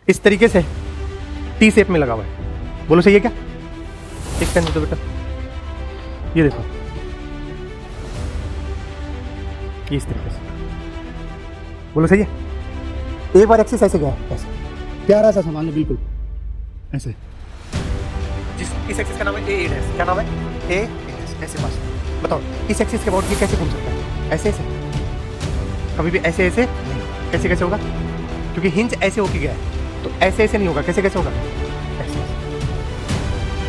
इस तरीके से टी शेप में लगा हुआ है। बोलो सही है क्या? एक पेन दो बेटा, ये देखो, ये इस तरीके से। बोलो सही है? एक बार एक्सिस ऐसे गया, ऐसे प्यारा सा संभाल लो, बिल्कुल ऐसे। इस एक्सिस का नाम है ए डैश। क्या नाम है? ए डैश। ऐसे बस बताओ, इस एक्सिस के अबाउट ये कैसे घूम सकता है? ऐसे ऐसे, कभी भी ऐसे ऐसे नहीं। कैसे कैसे होगा? क्योंकि हिंज ऐसे होके गया है, तो ऐसे ऐसे नहीं होगा। कैसे कैसे होगा? ऐसे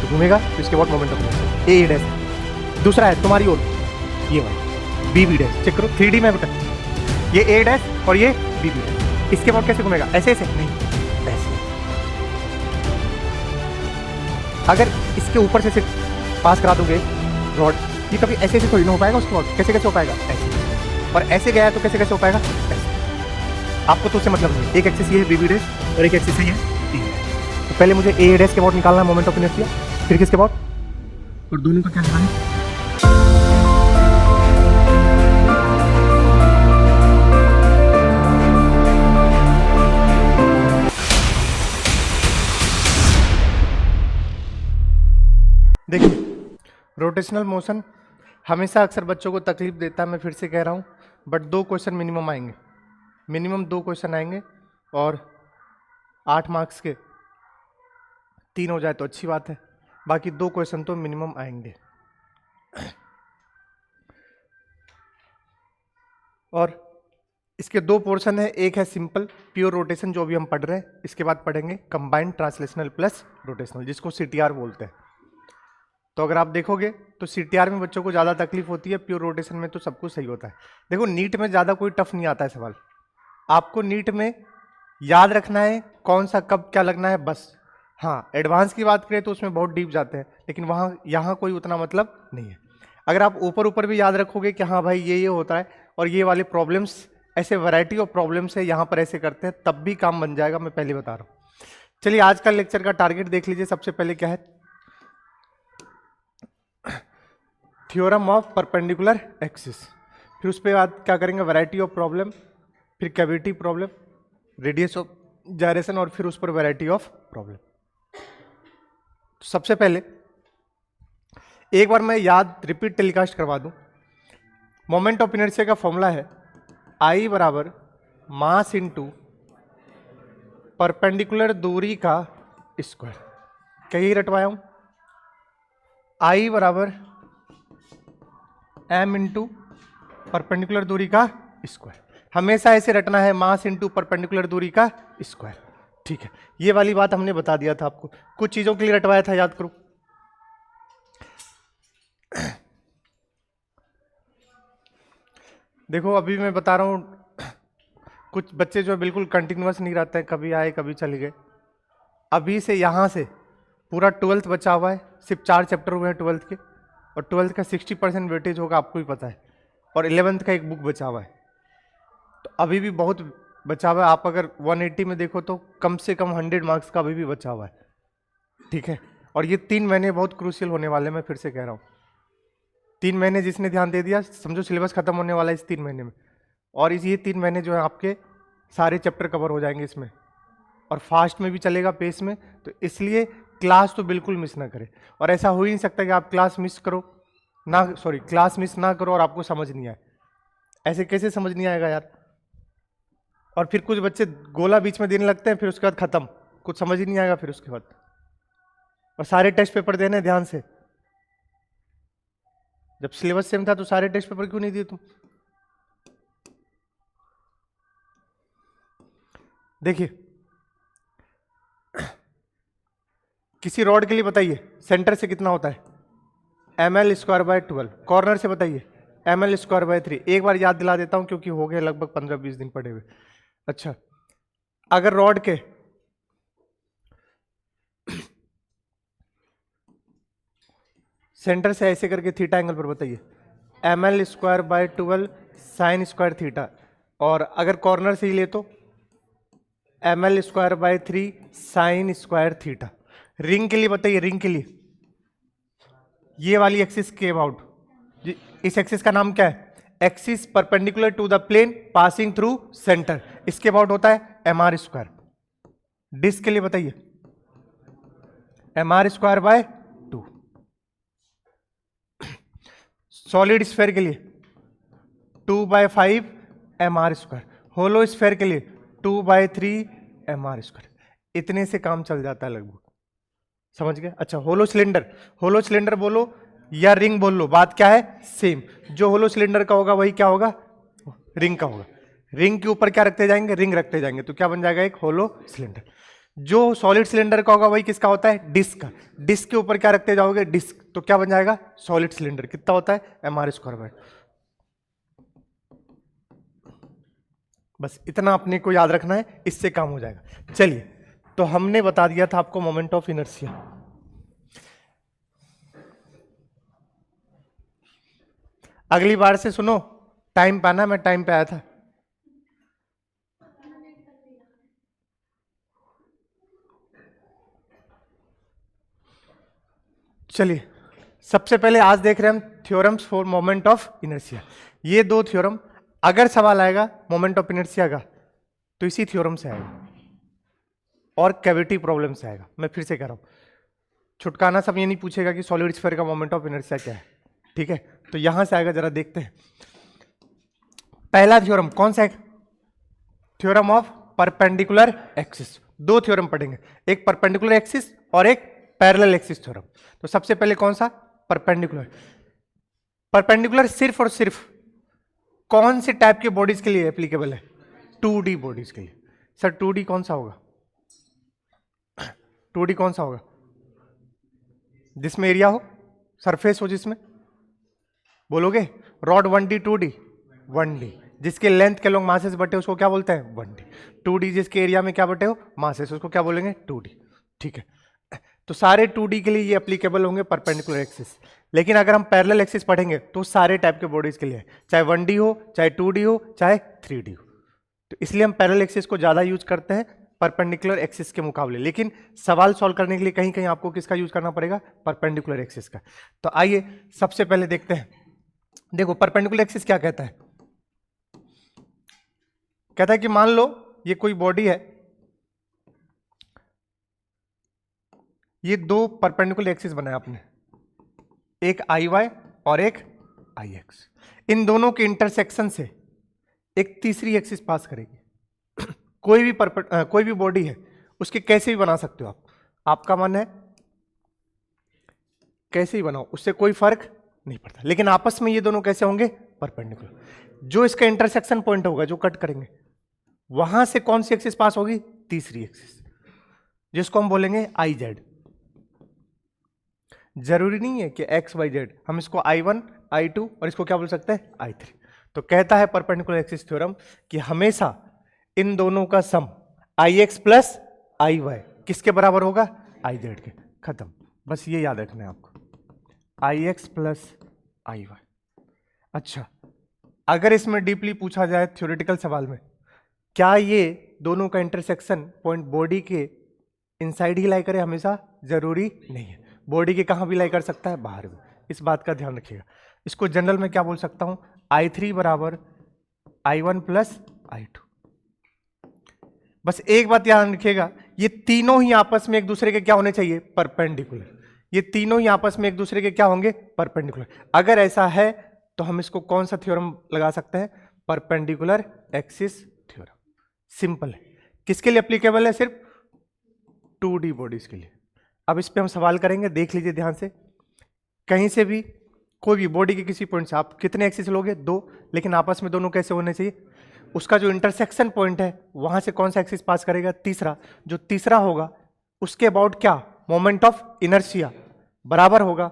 तो घूमेगा, तो इसके about moment of A dash. दूसरा है तुम्हारी ओर, ये वाला बी बी डैश। चेक करो 3D में बेटा, ये ए डैश और ये बी बी डैश। इसके अबाउट कैसे घूमेगा? ऐसे ऐसे नहीं, ऐसे। अगर इसके ऊपर से सिर्फ पास करा दोगे रॉड, ये कभी ऐसे ऐसे थोड़ी ना हो पाएगा। उसके बाद कैसे कैसे हो पाएगा? ऐसे। और ऐसे गया है तो कैसे कैसे हो पाएगा? ऐसे। आपको तो उससे मतलब नहीं। एक एक्सिस ये है बी बी डैश और एक एक्सिस ये है टी डैश। तो पहले मुझे ए डैश के अबाउट निकालना है मोमेंट ऑफ इनर्शिया, फिर किसके अबाउट, और दोनों का क्या निकालना है? देखिए, रोटेशनल मोशन हमेशा अक्सर बच्चों को तकलीफ देता है। मैं फिर से कह रहा हूँ, बट 2 क्वेश्चन मिनिमम आएंगे, मिनिमम 2 क्वेश्चन आएंगे, और 8 मार्क्स के 3 हो जाए तो अच्छी बात है, बाकी 2 क्वेश्चन तो मिनिमम आएंगे। और इसके 2 पोर्शन है, एक है सिंपल प्योर रोटेशन जो अभी हम पढ़ रहे हैं, इसके बाद पढ़ेंगे कंबाइंड ट्रांसलेशनल प्लस रोटेशनल, जिसको CTR बोलते हैं। तो अगर आप देखोगे तो CTR में बच्चों को ज़्यादा तकलीफ होती है, प्योर रोटेशन में तो सब कुछ सही होता है। देखो, नीट में ज़्यादा कोई टफ नहीं आता है सवाल, आपको नीट में याद रखना है कौन सा कब क्या लगना है बस। हाँ, एडवांस की बात करें तो उसमें बहुत डीप जाते हैं, लेकिन वहाँ यहाँ कोई उतना मतलब नहीं है। अगर आप ऊपर ऊपर भी याद रखोगे कि हाँ भाई ये होता है और ये वाले प्रॉब्लम्स, ऐसे वैरायटी ऑफ प्रॉब्लम्स है यहाँ पर ऐसे करते हैं, तब भी काम बन जाएगा, मैं पहले बता रहा हूँ। चलिए, आज का लेक्चर का टारगेट देख लीजिए। सबसे पहले क्या है? Theorem of perpendicular axis. फिर उस पर बाद क्या करेंगे? वैरायटी ऑफ प्रॉब्लम, फिर cavity problem, radius of gyration, और फिर उस पर वैरायटी ऑफ प्रॉब्लम। तो सबसे पहले एक बार मैं याद रिपीट टेलीकास्ट करवा दूं। मोमेंट ऑफ इनर्शिया का फॉर्मूला है I बराबर मास इंटू परपेंडिकुलर दूरी का स्क्वायर। कहीं रटवाया हूं? I बराबर m इंटू परपेंडिकुलर दूरी का स्क्वायर। हमेशा ऐसे रटना है, मास इंटू परपेंडिकुलर दूरी का स्क्वायर। ठीक है, ये वाली बात हमने बता दिया था आपको, कुछ चीजों के लिए रटवाया था, याद करो। देखो, अभी मैं बता रहा हूं, कुछ बच्चे जो बिल्कुल कंटिन्यूअस नहीं रहते हैं, कभी आए कभी चले गए। अभी से यहां से पूरा 12th बचा हुआ है, सिर्फ 4 चैप्टर हुए हैं 12th के, और 12th का 60% वेटेज होगा, आपको भी पता है, और 11th का एक बुक बचा हुआ है। तो अभी भी बहुत बचा हुआ है। आप अगर 180 में देखो तो कम से कम 100 मार्क्स का अभी भी बचा हुआ है। ठीक है, और ये 3 महीने बहुत क्रूशियल होने वाले हैं, मैं फिर से कह रहा हूँ। 3 महीने जिसने ध्यान दे दिया, समझो सिलेबस खत्म होने वाला है इस 3 महीने में, और ये 3 महीने जो है आपके सारे चैप्टर कवर हो जाएंगे इसमें, और फास्ट में भी चलेगा, पेस में। तो इसलिए क्लास तो बिल्कुल मिस ना करें। और ऐसा हो ही नहीं सकता कि आप क्लास मिस करो ना, सॉरी, क्लास मिस ना करो और आपको समझ नहीं आए। ऐसे कैसे समझ नहीं आएगा यार? और फिर कुछ बच्चे गोला बीच में देने लगते हैं, फिर उसके बाद खत्म, कुछ समझ ही नहीं आएगा फिर उसके बाद। और सारे टेस्ट पेपर देने ध्यान से। जब सिलेबस सेम था तो सारे टेस्ट पेपर क्यों नहीं दिए तुम? देखिए, किसी रॉड के लिए बताइए सेंटर से कितना होता है? ml square by 12। कॉर्नर से बताइए ml स्क्वायर बाय 3। एक बार याद दिला देता हूं क्योंकि हो गए लगभग 15-20 दिन पड़े हुए। अच्छा, अगर रॉड के सेंटर से ऐसे करके थीटा एंगल पर बताइए ml square by 12 sine square theta, और अगर कॉर्नर से ही ले तो ml square by 3 sine square theta. Ring के लिए बताइए, रिंग के लिए ये वाली एक्सिस के अबाउट, इस एक्सिस का नाम क्या है? Axis perpendicular to the plane passing through centre. इसके अबाउट होता है mr स्क्वायर। डिस्क के लिए बताइए, mr²/2। सॉलिड स्फेयर के लिए 2/5 mr²। होलो स्फेयर के लिए 2/3 mr²। इतने से काम चल जाता है लगभग, समझ गए। अच्छा, होलो सिलेंडर बोलो या रिंग बोल लो, बात क्या है, सेम। जो होलो सिलेंडर का होगा वही क्या होगा, रिंग का होगा। रिंग के ऊपर क्या रखते जाएंगे, रिंग रखते जाएंगे, तो क्या बन जाएगा, एक होलो सिलेंडर। जो सॉलिड सिलेंडर का होगा वही किसका होता है, डिस्क का। डिस्क के ऊपर क्या रखते जाओगे, डिस्क, तो क्या बन जाएगा, सॉलिड सिलेंडर। कितना होता है, mr²। बस इतना अपने को याद रखना है, इससे काम हो जाएगा। चलिए, तो हमने बता दिया था आपको मोमेंट ऑफ इनर्शिया। अगली बार से सुनो, टाइम पे आना, मैं टाइम पे आया था। चलिए, सबसे पहले आज देख रहे हैं हम theorems for moment of inertia. ये दो थ्योरम, अगर सवाल आएगा मोमेंट ऑफ इनर्शिया का तो इसी थ्योरम से आएगा और कैविटी प्रॉब्लम से आएगा। मैं फिर से कह रहा हूं, छुटकाना सब ये नहीं पूछेगा कि सॉलिड स्फीयर का मोमेंट ऑफ इनर्शिया क्या है, ठीक है। तो यहां से आएगा, जरा देखते हैं। पहला थ्योरम कौन सा है, थ्योरम ऑफ परपेंडिकुलर एक्सिस। दो थ्योरम पढ़ेंगे, एक परपेंडिकुलर एक्सिस और एक पैरेलल एक्सिस थ्योरम। तो सबसे पहले कौन सा, परपेंडिकुलर। परपेंडिकुलर सिर्फ और सिर्फ कौन से टाइप के बॉडीज के लिए एप्लीकेबल है, 2D बॉडीज के लिए। सर 2D कौन सा होगा, 2D कौन सा होगा, जिसमें एरिया हो, सरफेस हो, जिसमें बोलोगे रॉड 1D 2D 1D, जिसके लेंथ के लोग मासेस बटे उसको क्या बोलते हैं, 1D। 2D जिसके एरिया में क्या बटे हो, मासेस, उसको क्या बोलेंगे, 2D, ठीक है। तो सारे 2D के लिए ये एप्लीकेबल होंगे परपेंडिकुलर एक्सिस। लेकिन अगर हम पैरेलल एक्सिस पढ़ेंगे तो सारे टाइप के बॉडीज के लिए, चाहे 1D हो, चाहे 2D हो, चाहे 3D हो। तो इसलिए हम पैरेलल एक्सिस को ज्यादा यूज करते हैं परपेंडिकुलर एक्सिस के मुकाबले। लेकिन सवाल सॉल्व करने के लिए कहीं कहीं आपको किसका यूज करना पड़ेगा, परपेंडिकुलर एक्सिस का। तो आइए सबसे पहले देखते हैं। देखो परपेंडिकुलर एक्सिस क्या कहता है, कहता है कि मान लो ये कोई बॉडी है, ये दो परपेंडिकुलर एक्सिस बनाया आपने, एक IY और एक IX। इन दोनों के इंटरसेक्शन से एक तीसरी एक्सिस पास करेगी। कोई भी बॉडी है उसके कैसे भी बना सकते हो आप, आपका मन है कैसे ही बनाओ, उससे कोई फर्क नहीं पड़ता। लेकिन आपस में ये दोनों कैसे होंगे, परपेंडिकुलर। जो इसका इंटरसेक्शन पॉइंट होगा, जो कट करेंगे, वहां से कौन सी एक्सिस पास होगी, तीसरी एक्सिस, जिसको हम बोलेंगे IZ। जरूरी नहीं है कि XYZ, हम इसको I1 I2 और इसको क्या बोल सकते हैं, I3। तो कहता है परपेंडिकुलर एक्सिस थ्योरम कि हमेशा इन दोनों का सम IX प्लस IY किसके बराबर होगा, IZ के। खत्म, बस ये याद रखना है आपको, IX प्लस IY। अच्छा, अगर इसमें डीपली पूछा जाए थ्योरेटिकल सवाल में, क्या ये दोनों का इंटरसेक्शन पॉइंट बॉडी के इनसाइड ही लाई करे, हमेशा जरूरी नहीं है। बॉडी के कहां भी लाई कर सकता है, बाहर भी। इस बात का ध्यान रखिएगा। इसको जनरल में क्या बोल सकता हूं, I3 बराबर I1 प्लस I2। बस एक बात ध्यान रखिएगा, ये तीनों ही आपस में एक दूसरे के क्या होने चाहिए, परपेंडिकुलर। ये तीनों ही आपस में एक दूसरे के क्या होंगे, परपेंडिकुलर। अगर ऐसा है तो हम इसको कौन सा थ्योरम लगा सकते हैं, परपेंडिकुलर एक्सिस थ्योरम। सिंपल है। किसके लिए एप्लीकेबल है, सिर्फ 2D बॉडीज के लिए। अब इस पे हम सवाल करेंगे, देख लीजिए ध्यान से। कहीं से भी कोई भी बॉडी के किसी पॉइंट से आप कितने एक्सिस लोगे, 2, लेकिन आपस में दोनों कैसे होने चाहिए, उसका जो इंटरसेक्शन पॉइंट है वहां से कौन सा एक्सिस पास करेगा, तीसरा। जो तीसरा होगा उसके अबाउट क्या, मोमेंट ऑफ इनर्शिया बराबर होगा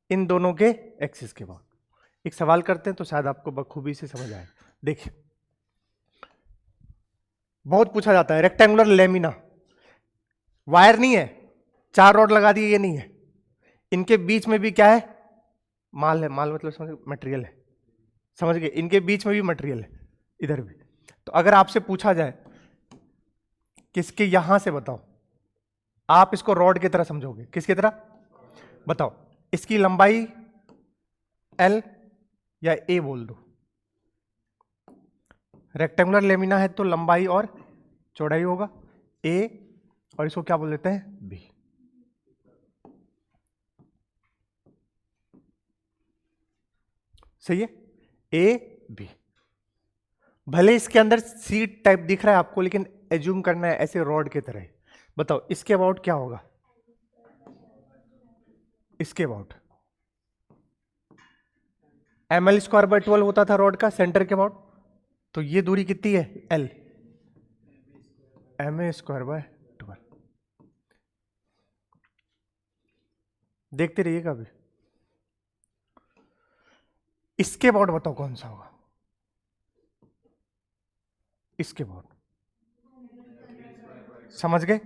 इन दोनों के एक्सिस के बाद। एक सवाल करते हैं तो शायद आपको बखूबी से समझ आए। देखिए, बहुत पूछा जाता है, रेक्टेंगुलर लेमिना, वायर नहीं है, 4 रॉड लगा दिए, ये नहीं है, इनके बीच में भी क्या है, माल है। माल मतलब समझ, मटेरियल है, समझ गए। इनके बीच में भी मटेरियल है, इधर भी। तो अगर आपसे पूछा जाए किसके यहां से बताओ, आप इसको रॉड की तरह समझोगे, किसकी तरह बताओ, इसकी लंबाई L या A बोल दो। रेक्टेंगुलर लेमिना है तो लंबाई और चौड़ाई होगा A और इसको क्या बोल देते हैं, बी। सही है, ए बी। भले इसके अंदर सी टाइप दिख रहा है आपको, लेकिन एज्यूम करना है ऐसे रॉड की तरह। बताओ इसके अबाउट क्या होगा, इसके अबाउट ml स्क्वायर बाय 12 होता था रॉड का सेंटर के अबाउट। तो ये दूरी कितनी है, l, ma स्क्वायर बाय 12। देखते रहिएगा अभी। इसके अबाउट बताओ कौन सा होगा, इसके अबाउट। समझ गए?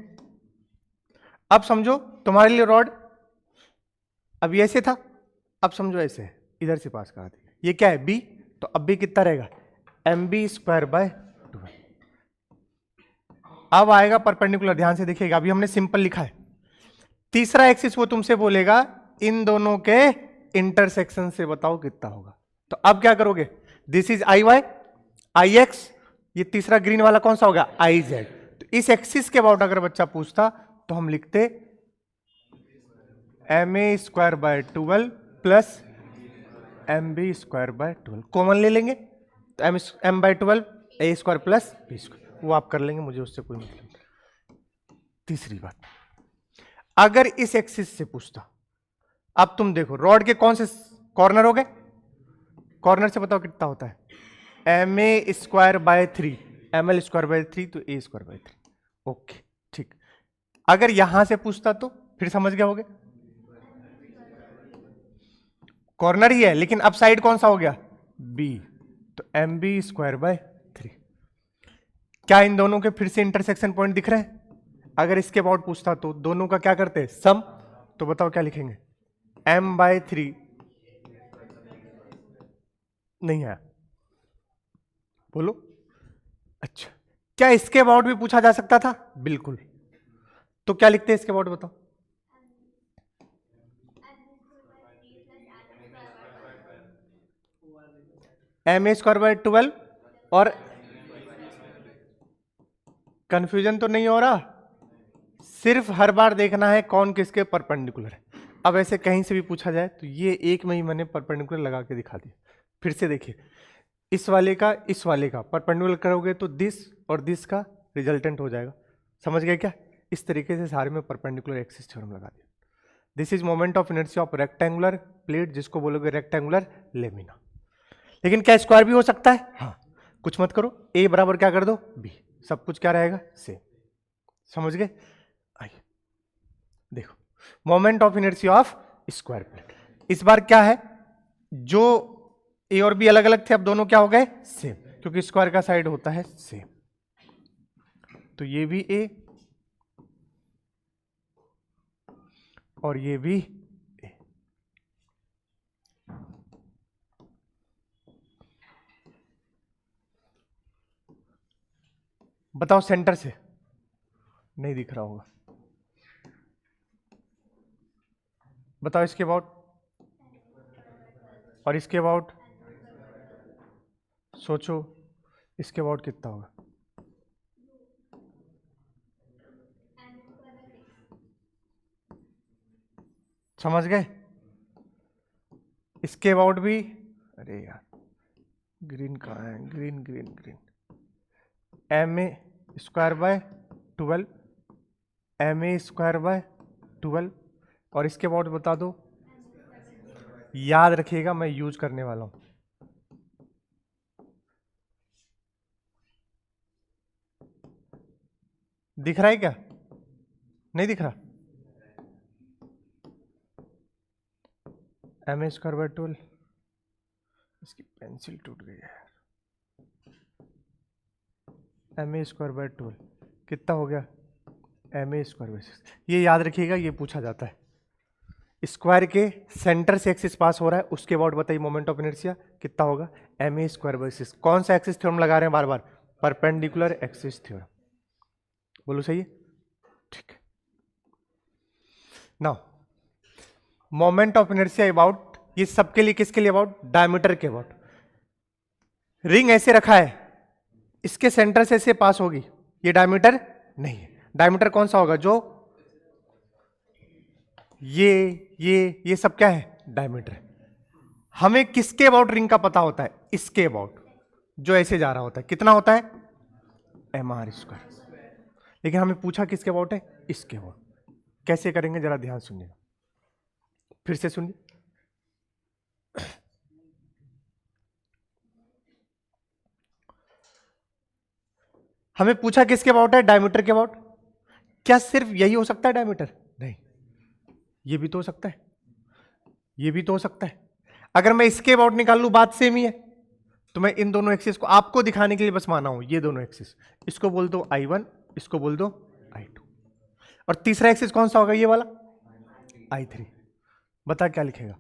अब समझो तुम्हारे लिए रॉड अभी ऐसे था, अब समझो ऐसे है, इधर से पास करा दिया। ये क्या है, बी, तो अब भी कितना रहेगा, एम बी स्क्वायर बाय 12। अब आएगा परपेंडिकुलर, ध्यान से देखिएगा, अभी हमने सिंपल लिखा है। तीसरा एक्सिस वो तुमसे बोलेगा इन दोनों के इंटरसेक्शन से बताओ कितना होगा। तो अब क्या करोगे, this is I Y, I X, ये तीसरा ग्रीन वाला कौन सा होगा, आई जेड। तो इस एक्सिस के अबाउट अगर बच्चा पूछता तो हम लिखते M A square by 12 plus M B square by 12, common ले लेंगे तो M by 12 A square plus B square, वो आप कर लेंगे, मुझे उससे कोई मतलब नहीं। तीसरी बात, अगर इस एक्सिस से पूछता, अब तुम देखो रॉड के कौन से कॉर्नर हो गए, कॉर्नर से बताओ कितना होता है, M A square by 3, M L square by 3, तो ए स्क्वायर बाय 3। ओके ठीक। अगर यहां से पूछता तो फिर समझ गए होगे, कॉर्नर ही है लेकिन अब साइड कौन सा हो गया, बी, तो एम बी स्क्वायर बाय 3। क्या इन दोनों के फिर से इंटरसेक्शन पॉइंट दिख रहे हैं? अगर इसके अबाउट पूछता तो दोनों का क्या करते हैं, सम। तो बताओ क्या लिखेंगे, m बाय 3, नहीं है, बोलो। अच्छा, क्या इसके अबाउट भी पूछा जा सकता था, बिल्कुल। तो क्या लिखते हैं इसके अबाउट बताओ, एम ए स्क्वायर बाय 12, और कंफ्यूजन तो नहीं हो रहा, सिर्फ हर बार देखना है कौन किसके परपेंडिकुलर है। अब ऐसे कहीं से भी पूछा जाए तो ये एक में ही मैंने परपेंडिकुलर लगा के दिखा दिया। फिर से देखिए, इस वाले का इस वाले का परपेंडिकुलर करोगे तो दिस और दिस का रिजल्टेंट हो जाएगा। समझ गए क्या? इस तरीके से सारे में परपेंडिकुलर एक्सिस थ्योरम लगा दिया। This is moment of inertia of rectangular plate, जिसको बोलोगे रेक्टेंगुलर लेमिना। लेकिन क्या स्क्वायर भी हो सकता है? हाँ, कुछ मत करो, ए बराबर क्या कर दो, बी, सब कुछ क्या रहेगा, सेम। समझ गए? आइए देखो, moment of inertia of square plate. इस बार क्या है, जो ए और बी अलग अलग थे अब दोनों क्या हो गए, सेम, क्योंकि स्क्वायर का साइड होता है सेम। तो ये भी ए और ये भी ए। बताओ सेंटर से, नहीं दिख रहा होगा, बताओ इसके अबाउट और इसके अबाउट, सोचो इसके अबाउट कितना होगा, समझ गए? इसके अबाउट भी, अरे यार ग्रीन कहाँ है, green green green, M A square by 12, M A square by 12, और इसके अबाउट बता दो, याद रखिएगा मैं यूज करने वाला हूं। दिख रहा है क्या, नहीं दिख रहा? एम ए स्क्वायर बाय 12, इसकी पेंसिल टूट गई है। एम ए स्क्वायर बाय 12 कितना हो गया, एम ए स्क्वायर बाय 6। ये याद रखिएगा, ये पूछा जाता है। स्क्वायर के सेंटर से एक्सिस पास हो रहा है, उसके बाद बताइए मोमेंट ऑफ इनर्शिया कितना होगा, एम ए स्क्वायर बाय 6। कौन सा एक्सिस थ्योरम लगा रहे हैं बार बार, परपेंडिकुलर एक्सिस थ्योरम। बोलो सही है, ठीक है। Now moment of inertia about, ये सबके लिए किसके लिए अबाउट, डायमीटर के अबाउट। रिंग ऐसे रखा है, इसके सेंटर से ऐसे पास होगी, ये डायमीटर नहीं है। डायमीटर कौन सा होगा? जो ये सब क्या है? डायमीटर है। हमें किसके अबाउट रिंग का पता होता है? इसके अबाउट, जो ऐसे जा रहा होता है। कितना होता है? mr²। लेकिन हमें पूछा किसके अबाउट है? इसके अबाउट। कैसे करेंगे जरा ध्यान सुनिएगा, फिर से सुनिए। हमें पूछा किसके अबाउट है? डायमीटर के अबाउट। क्या सिर्फ यही हो सकता है डायमीटर? नहीं, ये भी तो हो सकता है, ये भी तो हो सकता है। अगर मैं इसके अबाउट निकाल लूं, बात सेम ही है। तो मैं इन दोनों एक्सिस को आपको दिखाने के लिए बस माना हूं, ये दोनों एक्सिस, इसको बोल दो I1, इसको बोल दो I2, और तीसरा एक्सिस कौन सा होगा? ये वाला I3। बता क्या लिखेगा?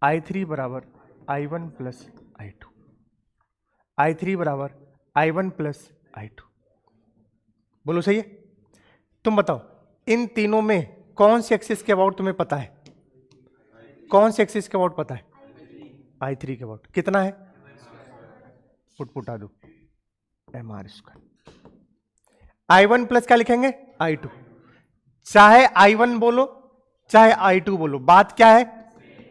I3 बराबर I1 प्लस I2, I3 बराबर I1 प्लस I2। बोलो सही है? तुम बताओ इन तीनों में कौन से एक्सिस के अबाउट तुम्हें पता है? कौन से एक्सिस के अबाउट पता है? I3 के अबाउट। कितना है? पुटा दो mr²। I1 प्लस क्या लिखेंगे? I2। चाहे I1 बोलो चाहे I2 बोलो, बात क्या है?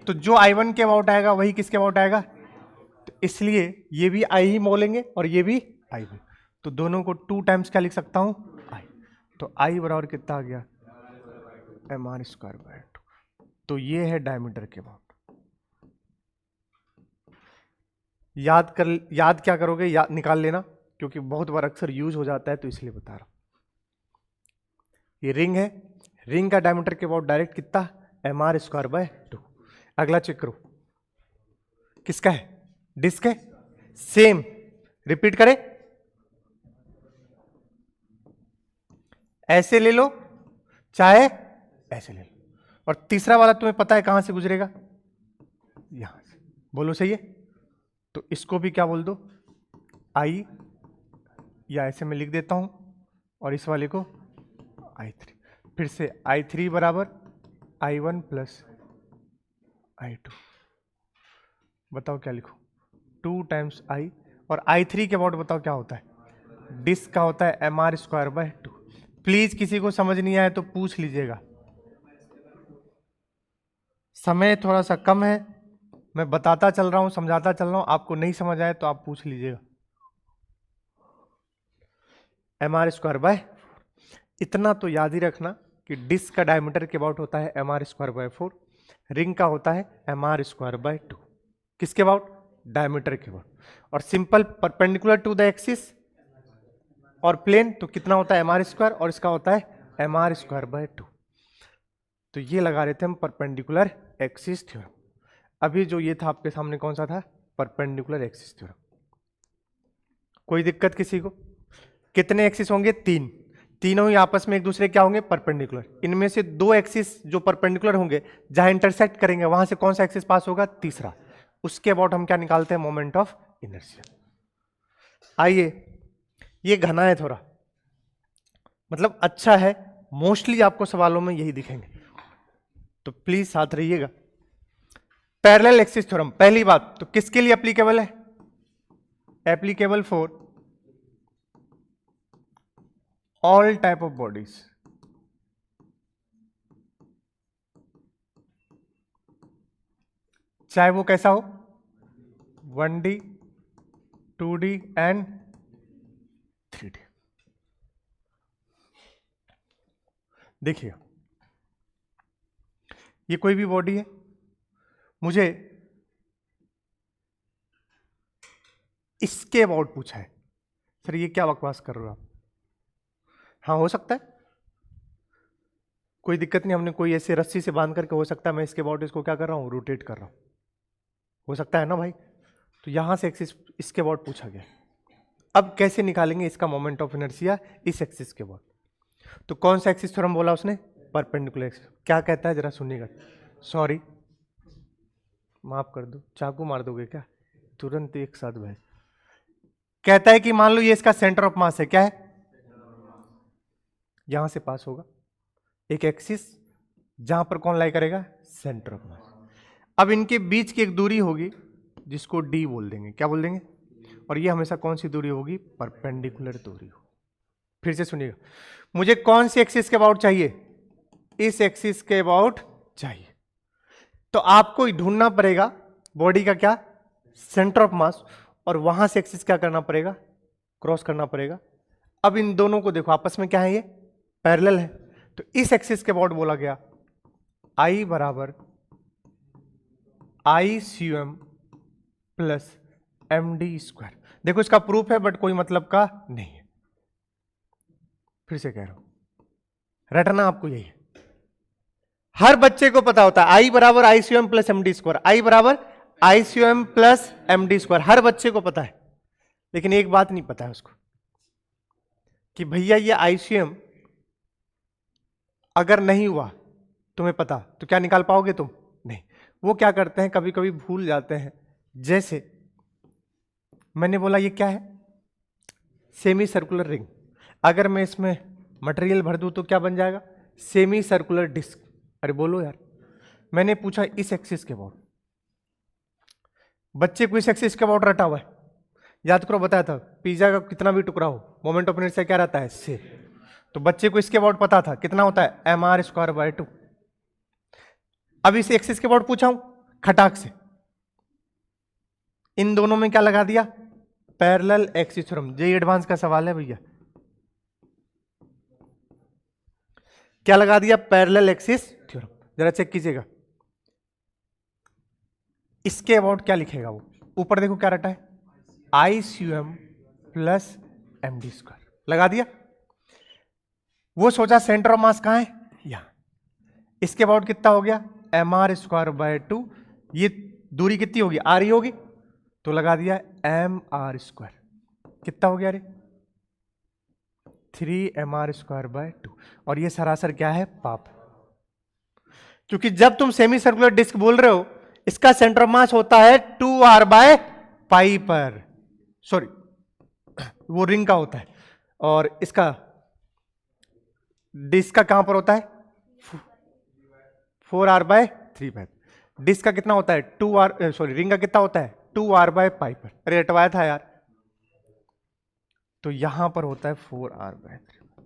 तो जो I1 के अबाउट आएगा वही किसके अबाउट आएगा? तो इसलिए ये भी I ही बोलेंगे और ये भी I भी। तो दोनों को 2 टाइम्स क्या लिख सकता हूं? I। तो I बराबर कितना आ गया? mr²/2। तो ये है डायमीटर के अबाउट। याद क्या करोगे? निकाल लेना, क्योंकि बहुत बार अक्सर यूज हो जाता है, तो इसलिए बता रहा हूं। ये रिंग है, रिंग का डायमीटर के अबाउट डायरेक्ट कितना? mr²/2। अगला चेक करो, किसका है? डिस्क है। सेम रिपीट करें, ऐसे ले लो चाहे ऐसे ले लो, और तीसरा वाला तुम्हें पता है कहां से गुजरेगा? यहां से। बोलो सही है? तो इसको भी क्या बोल दो? I, या ऐसे मैं लिख देता हूं, और इस वाले को I3। फिर से I3 बराबर I1 प्लस I2। बताओ क्या लिखो? 2 टाइम्स I, और I3 के अबाउट बताओ क्या होता है? डिस्क का होता है mr²/2। प्लीज किसी को समझ नहीं आए तो पूछ लीजिएगा, समय थोड़ा सा कम है, मैं बताता चल रहा हूं, समझाता चल रहा हूं। आपको नहीं समझ आए तो आप पूछ लीजिएगा। mr²/4। इतना तो याद ही रखना कि डिस्क का डायमीटर के अबाउट होता है mr²/4, रिंग का होता है mr²/2। किसके अबाउट? डायमीटर के अबाउट। और simple perpendicular to the axis और प्लेन, तो कितना होता है? mr², और इसका होता है mr²/2। तो ये लगा रहे थे हम परपेंडिकुलर एक्सिस थ्योरम। अभी जो ये था आपके सामने कौन सा था? Perpendicular axis theorem. कोई दिक्कत किसी को? कितने एक्सिस होंगे? 3। तीनों ही आपस में एक दूसरे क्या होंगे? परपेंडिकुलर। इनमें से 2 एक्सिस जो परपेंडिकुलर होंगे, जहां इंटरसेक्ट करेंगे वहां से कौन सा एक्सिस पास होगा? तीसरा। उसके अबाउट हम क्या निकालते हैं? Moment of inertia. आइए, ये घना है थोड़ा, मतलब अच्छा है, मोस्टली आपको सवालों में यही दिखेंगे, तो प्लीज साथ रहिएगा। पैरेलल एक्सिस थ्योरम, पहली बात तो किसके लिए एप्लीकेबल है? Applicable for all type of bodies. चाहे वो कैसा हो, 1D, 2D एंड 3D। देखिए, ये कोई भी बॉडी है, मुझे इसके अबाउट पूछा है। सर ये क्या बकवास कर रहे हो आप? हाँ हो सकता है, कोई दिक्कत नहीं। हमने कोई ऐसे रस्सी से बांध करके, हो सकता है मैं इसके अबाउट इसको क्या कर रहा हूँ? रोटेट कर रहा हूँ, हो सकता है ना भाई? तो यहां से एक्सिस इसके अबाउट पूछा गया। अब कैसे निकालेंगे इसका मोमेंट ऑफ इनर्शिया इस एक्सिस के अबाउट? तो कौन सा एक्सिस थ्योरम बोला उसने? Perpendicular axis. क्या कहता है जरा सुनिएगा। सॉरी, माफ कर दो, चाकू मार दोगे क्या? तुरंत एक साथ भाई। कहता है कि मान लो ये इसका सेंटर ऑफ मास है, क्या है? यहां से पास होगा एक एक्सिस, जहां पर कौन लाई करेगा? सेंटर ऑफ मास। अब इनके बीच की एक दूरी होगी जिसको डी बोल देंगे। क्या बोल देंगे? और ये हमेशा कौन सी दूरी होगी? परपेंडिकुलर दूरी हो। फिर से सुनिएगा, मुझे कौन सी एक्सिस के अबाउट चाहिए, इस एक्सिस के अबाउट चाहिए। तो आपको ढूंढना पड़ेगा बॉडी का क्या, सेंटर ऑफ मास, और वहां से एक्सिस क्या करना पड़ेगा, क्रॉस करना पड़ेगा। अब इन दोनों को देखो आपस में क्या है, ये पैरेलल है। तो इस एक्सिस के अबाउट बोला गया I बराबर ICM प्लस MD स्क्वायर। देखो इसका प्रूफ है बट कोई मतलब का नहीं है, फिर से कह रहा हूं, रटना आपको यही है। हर बच्चे को पता होता है I बराबर ICM plus MD square, I बराबर ICM प्लस MD स्क्वायर, हर बच्चे को पता है। लेकिन एक बात नहीं पता है उसको कि भैया ये ICM अगर नहीं हुआ तुम्हें पता तो क्या निकाल पाओगे तुम, नहीं। वो क्या करते हैं, कभी कभी भूल जाते हैं। जैसे मैंने बोला ये क्या है, सेमी सर्कुलर रिंग, अगर मैं इसमें मटेरियल भर दूं तो क्या बन जाएगा, सेमी सर्कुलर डिस्क। अरे बोलो यार, मैंने पूछा इस एक्सिस के अबाउट, बच्चे को इस एक्सिस के अबाउट रटा हुआ है। याद करो बताया था, पिज्जा का कितना भी टुकड़ा हो मोमेंट ऑफ इनर्शिया क्या रहता है, से। तो बच्चे को इसके अबाउट पता था कितना होता है, mr स्क्वायर बाय 2। अब इस एक्सिस के अबाउट पूछा हूं खटाक से, इन दोनों में क्या लगा दिया, parallel axis theorem. JEE advance का सवाल है भैया, क्या लगा दिया, पैरेलल एक्सिस थ्योरम। जरा चेक कीजिएगा इसके अबाउट क्या लिखेगा वो, ऊपर देखो क्या रटा है, ICM प्लस MD स्क्वायर, लगा दिया। वो सोचा सेंटर ऑफ मास कहां है, यहां, इसके अबाउट कितना हो गया, mr स्क्वायर बाय 2। ये दूरी कितनी होगी, r ही होगी, तो लगा दिया mr स्क्वायर, कितना हो गया अरे 3mr स्क्वायर बाय 2। और ये सरासर क्या है, पाप। क्योंकि जब तुम सेमी सर्कुलर डिस्क बोल रहे हो, इसका सेंटर ऑफ मास होता है 2r बाय पाई पर, सॉरी वो रिंग का होता है, और इसका डिस्क का कहां पर होता है, 4r बाय 3 पाई। डिस्क का कितना होता है 2r, सॉरी रिंग का कितना होता है 2r बाय पाई पर। अरे हटवाया था यार, तो यहां पर होता है 4r बाय 3।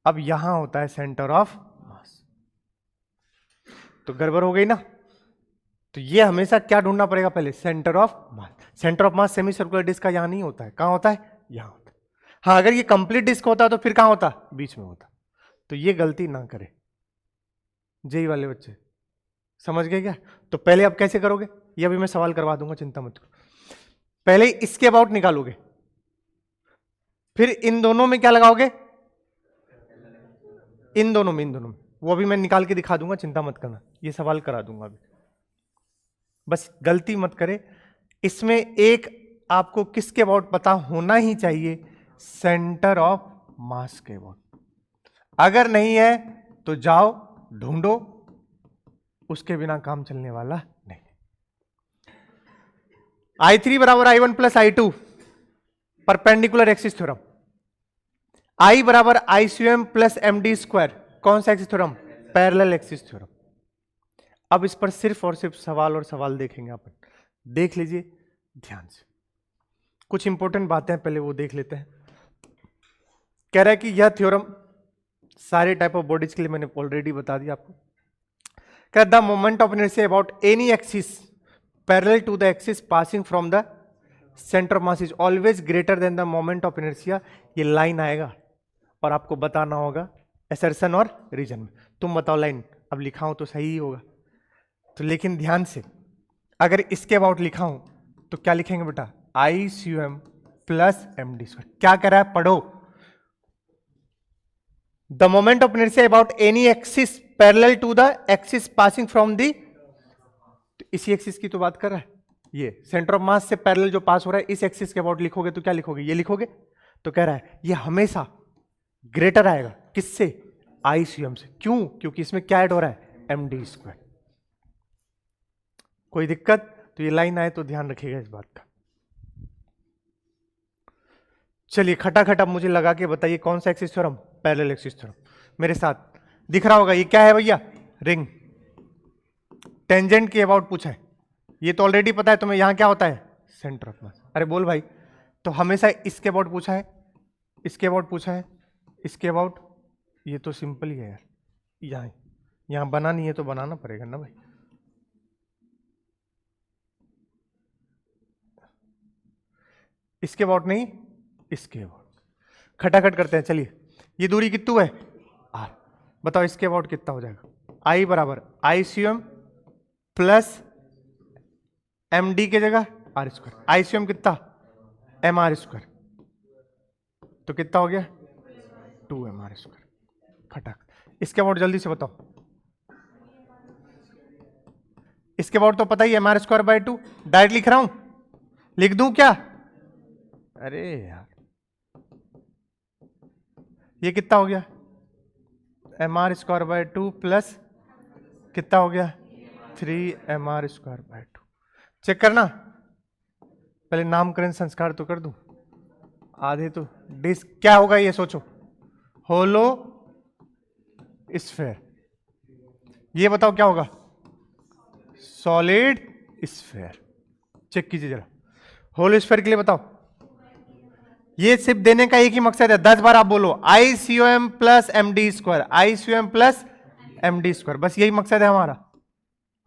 अब यहां होता है सेंटर ऑफ मास, तो गड़बड़ हो गई ना। तो ये हमेशा क्या ढूंढना पड़ेगा पहले, centre of mass. Centre of mass semi circular disc का यहां नहीं होता है, कहां होता है, यहां होता है। हाँ अगर ये कंप्लीट डिस्क होता तो फिर कहां होता, बीच में होता। तो ये गलती ना करे जेई वाले बच्चे, समझ गए क्या। तो पहले अब कैसे करोगे, ये अभी मैं सवाल करवा दूंगा, चिंता मत करो। पहले इसके अबाउट निकालोगे, फिर इन दोनों में क्या लगाओगे, इन दोनों में वो अभी मैं निकाल के दिखा दूंगा, चिंता मत करना, ये सवाल करा दूंगा अभी। बस गलती मत करे, इसमें एक आपको किसके अबाउट पता होना ही चाहिए, सेंटर ऑफ मास के अबाउट। अगर नहीं है तो जाओ ढूंढो, उसके बिना काम चलने वाला नहीं। I3 बराबर I1 plus I2, perpendicular axis theorem. I बराबर ICM प्लस MD स्क्वायर, कौन सा axis theorem, parallel axis theorem. अब इस पर सिर्फ और सिर्फ सवाल और सवाल देखेंगे अपन, देख लीजिए ध्यान से। कुछ इंपॉर्टेंट बातें पहले वो देख लेते हैं। कह रहा है कि यह थ्योरम सारे टाइप ऑफ बॉडीज के लिए मैंने ऑलरेडी बता दिया आपको। कह the moment of inertia about any axis parallel to the axis passing from the centre of mass is always greater than the moment of inertia. ये लाइन आएगा और आपको बताना होगा असर्शन और रीजन में। तुम बताओ लाइन, अब लिखा हूं तो सही ही होगा। तो लेकिन ध्यान से, अगर इसके अबाउट लिखा हूं तो क्या लिखेंगे बेटा, ICM प्लस MD स्क्वायर। क्या कर रहा है, पढ़ो। The moment of inertia about any axis parallel to the axis passing from the, तो इसी एक्सिस की तो बात कर रहा है। ये सेंटर ऑफ मास से पैरेलल जो पास हो रहा है, इस एक्सिस के अबाउट लिखोगे तो क्या लिखोगे, ये लिखोगे। तो कह रहा है ये हमेशा ग्रेटर आएगा, किससे, ICM से। क्यों, क्योंकि इसमें क्या ऐड हो रहा है, MD स्क्वायर। कोई दिक्कत, तो ये लाइन आए तो ध्यान रखिएगा इस बात का। चलिए खटाखट अब मुझे लगा के बताइए कौन सा axis theorem, parallel axis theorem. मेरे साथ दिख रहा होगा, ये क्या है भैया, रिंग। टेंजेंट के अबाउट पूछा है, ये तो ऑलरेडी पता है तुम्हें, यहां क्या होता है, सेंटर ऑफ मास। अरे बोल भाई, तो हमेशा इसके अबाउट पूछा है, इसके अबाउट पूछा है, इसके अबाउट, ये तो सिंपल ही है यार, यहाँ बना नहीं है तो बनाना पड़ेगा ना भाई। इसके अबाउट नहीं, इसके अबाउट, खटाखट करते हैं। चलिए, ये दूरी कितनी है, आर। बताओ इसके अबाउट कितना हो जाएगा, आई बराबर ICM प्लस MD के जगह R स्क्वायर। ICM कितना, MR स्क्वायर, तो कितना हो गया 2MR स्क्वायर। खटाख। इसके अबाउट जल्दी से बताओ, इसके अबाउट तो पता ही है, MR स्क्वायर बाय 2। डायरेक्ट लिख रहा हूं, लिख दूं क्या, अरे यार ये कितना हो गया, MR स्क्वायर बाय 2 प्लस कितना हो गया 3MR स्क्वायर बाय 2। चेक करना, पहले नामकरण संस्कार तो कर दूं, आधे तो डिस्क क्या होगा ये सोचो, होलो स्फेयर। ये बताओ क्या होगा, सॉलिड स्फेयर। चेक कीजिए जरा, होलो स्फेयर के लिए बताओ, ये सिर्फ देने का एक ही मकसद है, 10 बार आप बोलो ICOM plus MD square, ICOM plus MD square, बस यही मकसद है हमारा।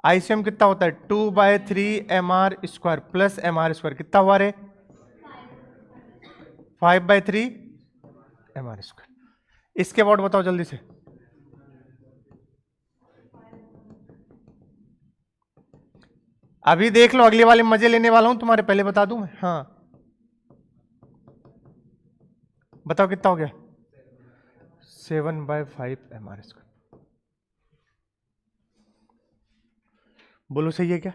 ICOM कितना होता है 2/3MR square plus MR square, कितना हुआ रे 5/3MR स्क्वायर। इसके अबाउट बताओ जल्दी से, अभी देख लो, अगले वाले मजे लेने वाला हूं तुम्हारे, पहले बता दूं मैं। हाँ बताओ कितना हो गया 7/5MR स्क्वायर। बोलो सही है क्या,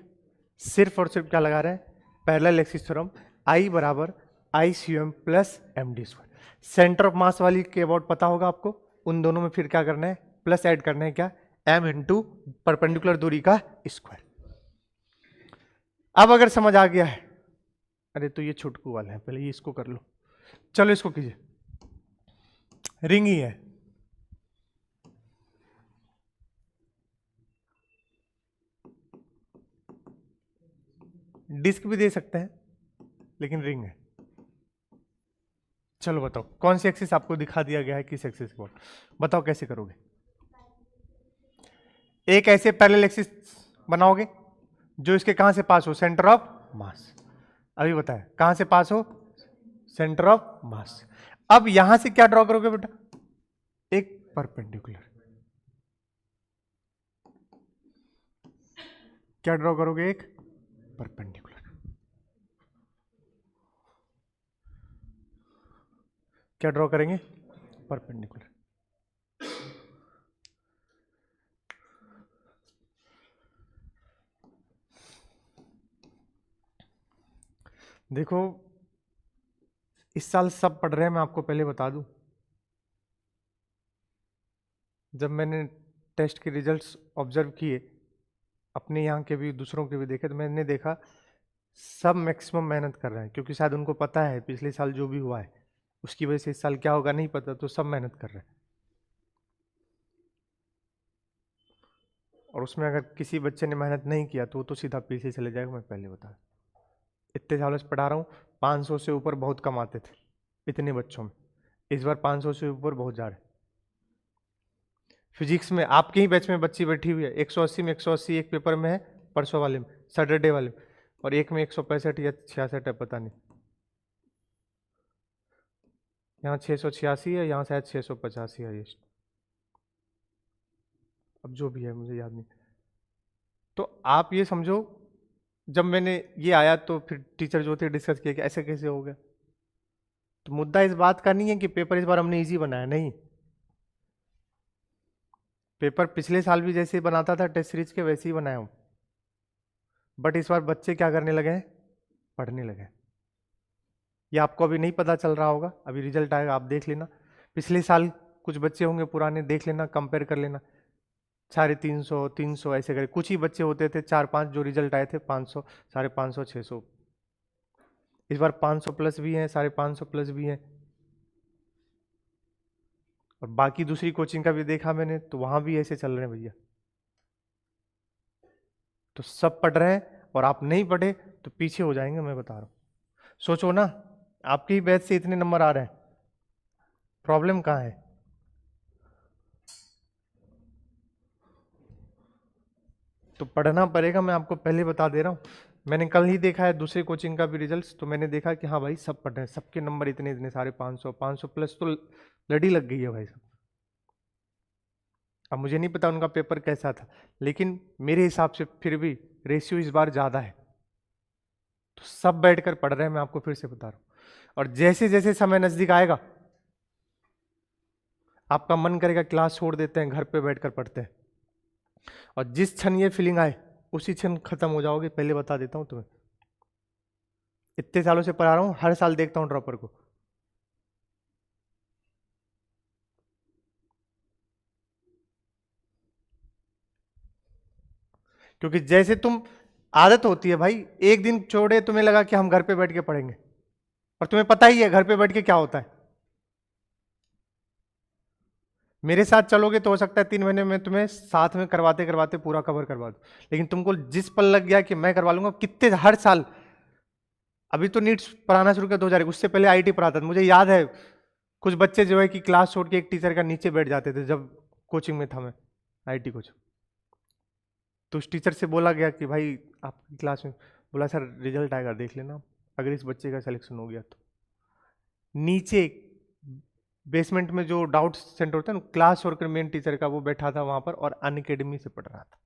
सिर्फ और सिर्फ क्या लगा रहे हैं, पैरेलल एक्सिस थ्योरम, I बराबर ICM plus MD square. Centre of मास वाली के अबाउट पता होगा आपको, उन दोनों में फिर क्या करना है, प्लस ऐड करना है क्या, M इंटू परपेंडिकुलर दूरी का स्क्वायर। अब अगर समझ आ गया है, अरे तो ये छुटकू वाला है, पहले ये इसको कर लो, चलो इसको कीजिए, रिंग ही है, डिस्क भी दे सकते हैं लेकिन रिंग है। चलो बताओ कौन सी एक्सिस आपको दिखा दिया गया है, किस एक्सिस को, बताओ कैसे करोगे। एक ऐसे पैरेलल एक्सिस बनाओगे जो इसके कहां से पास हो, सेंटर ऑफ मास। अभी बताया कहां से पास हो, सेंटर ऑफ मास। अब यहां से क्या ड्रॉ करोगे बेटा, एक परपेंडिकुलर, क्या ड्रॉ करोगे, एक परपेंडिकुलर। क्या ड्रॉ करेंगे, परपेंडिकुलर। देखो इस साल सब पढ़ रहे हैं, मैं आपको पहले बता दूं, जब मैंने टेस्ट के रिजल्ट्स ऑब्जर्व किए, अपने यहाँ के भी दूसरों के भी देखे, तो मैंने देखा सब मैक्सिमम मेहनत कर रहे हैं, क्योंकि शायद उनको पता है पिछले साल जो भी हुआ है उसकी वजह से इस साल क्या होगा नहीं पता, तो सब मेहनत कर रहे हैं। और उसमें अगर किसी बच्चे ने मेहनत नहीं किया तो वो तो सीधा पीछे चले जाएगा, मैं पहले बता, इतने सालों से पढ़ा रहा हूँ, 500 से ऊपर बहुत कम आते थे इतने बच्चों में, इस बार 500 से ऊपर बहुत जा रहे। फिजिक्स में आपके ही बैच में बच्ची बैठी हुई है, 180 में 180 एक पेपर में है, परसों वाले में, सैटरडे वाले में, और एक में 165 या 66 है, पता नहीं। यहाँ 686 है, यहाँ शायद 685 है, अब जो भी है मुझे याद नहीं। तो आप ये समझो, जब मैंने ये आया तो फिर टीचर जो थे डिस्कस किया कि ऐसे कैसे हो गया। तो मुद्दा इस बात का नहीं है कि पेपर इस बार हमने इजी बनाया, नहीं, पेपर पिछले साल भी जैसे बनाता था टेस्ट सीरीज के वैसे ही बनाया हूं, बट इस बार बच्चे क्या करने लगे हैं, पढ़ने लगे। ये आपको अभी नहीं पता चल रहा होगा, अभी रिजल्ट आएगा आप देख लेना, पिछले साल कुछ बच्चे होंगे पुराने, देख लेना, कंपेयर कर लेना, 350 300 ऐसे करे, कुछ ही बच्चे होते थे 4-5 जो रिजल्ट आए थे 500 550 600। इस बार 500 प्लस भी हैं, 550 प्लस भी हैं। और बाकी दूसरी कोचिंग का भी देखा मैंने, तो वहां भी ऐसे चल रहे हैं भैया। तो सब पढ़ रहे हैं और आप नहीं पढ़े तो पीछे हो जाएंगे, मैं बता रहा हूं। सोचो ना, आपके ही बैच से इतने नंबर आ रहे हैं, प्रॉब्लम कहाँ है? तो पढ़ना पड़ेगा, मैं आपको पहले बता दे रहा हूँ। मैंने कल ही देखा है दूसरे कोचिंग का भी रिजल्ट्स, तो मैंने देखा कि हाँ भाई सब पढ़ रहे हैं, सबके नंबर इतने इतने सारे 500 प्लस तो लड़ी लग गई है भाई सब। अब मुझे नहीं पता उनका पेपर कैसा था, लेकिन मेरे हिसाब से फिर भी रेशियो इस बार ज़्यादा है, तो सब बैठकर पढ़ रहे हैं, मैं आपको फिर से बता रहा हूँ। और जैसे जैसे समय नज़दीक आएगा, आपका मन करेगा क्लास छोड़ देते हैं, घर पे बैठकर पढ़ते हैं, और जिस क्षण ये फीलिंग आए उसी क्षण खत्म हो जाओगे, पहले बता देता हूँ तुम्हें। इतने सालों से पढ़ा रहा हूँ, हर साल देखता हूँ ड्रॉपर को। क्योंकि जैसे तुम, आदत होती है भाई, एक दिन छोड़े तुम्हें लगा कि हम घर पे बैठ के पढ़ेंगे, और तुम्हें पता ही है घर पे बैठ के क्या होता है। मेरे साथ चलोगे तो हो सकता है 3 महीने में तुम्हें साथ में करवाते करवाते पूरा कवर करवा दो, लेकिन तुमको जिस पल लग गया कि मैं करवा लूंगा, कितने हर साल, अभी तो नीट पढ़ाना शुरू किया 2000, उससे पहले आईटी पढ़ाता था। मुझे याद है कुछ बच्चे जो है कि क्लास छोड़ के एक टीचर का नीचे बैठ जाते थे, जब कोचिंग में था मैं, आईटी कोचिंग। तो उस टीचर से बोला गया कि भाई आपकी क्लास में, बोला सर रिजल्ट आएगा देख लेना, अगर इस बच्चे का सिलेक्शन हो गया तो। नीचे बेसमेंट में जो डाउट सेंटर होता है ना, क्लास छोड़कर मेन टीचर का वो बैठा था वहां पर, और अनअकैडमी से पढ़ रहा था।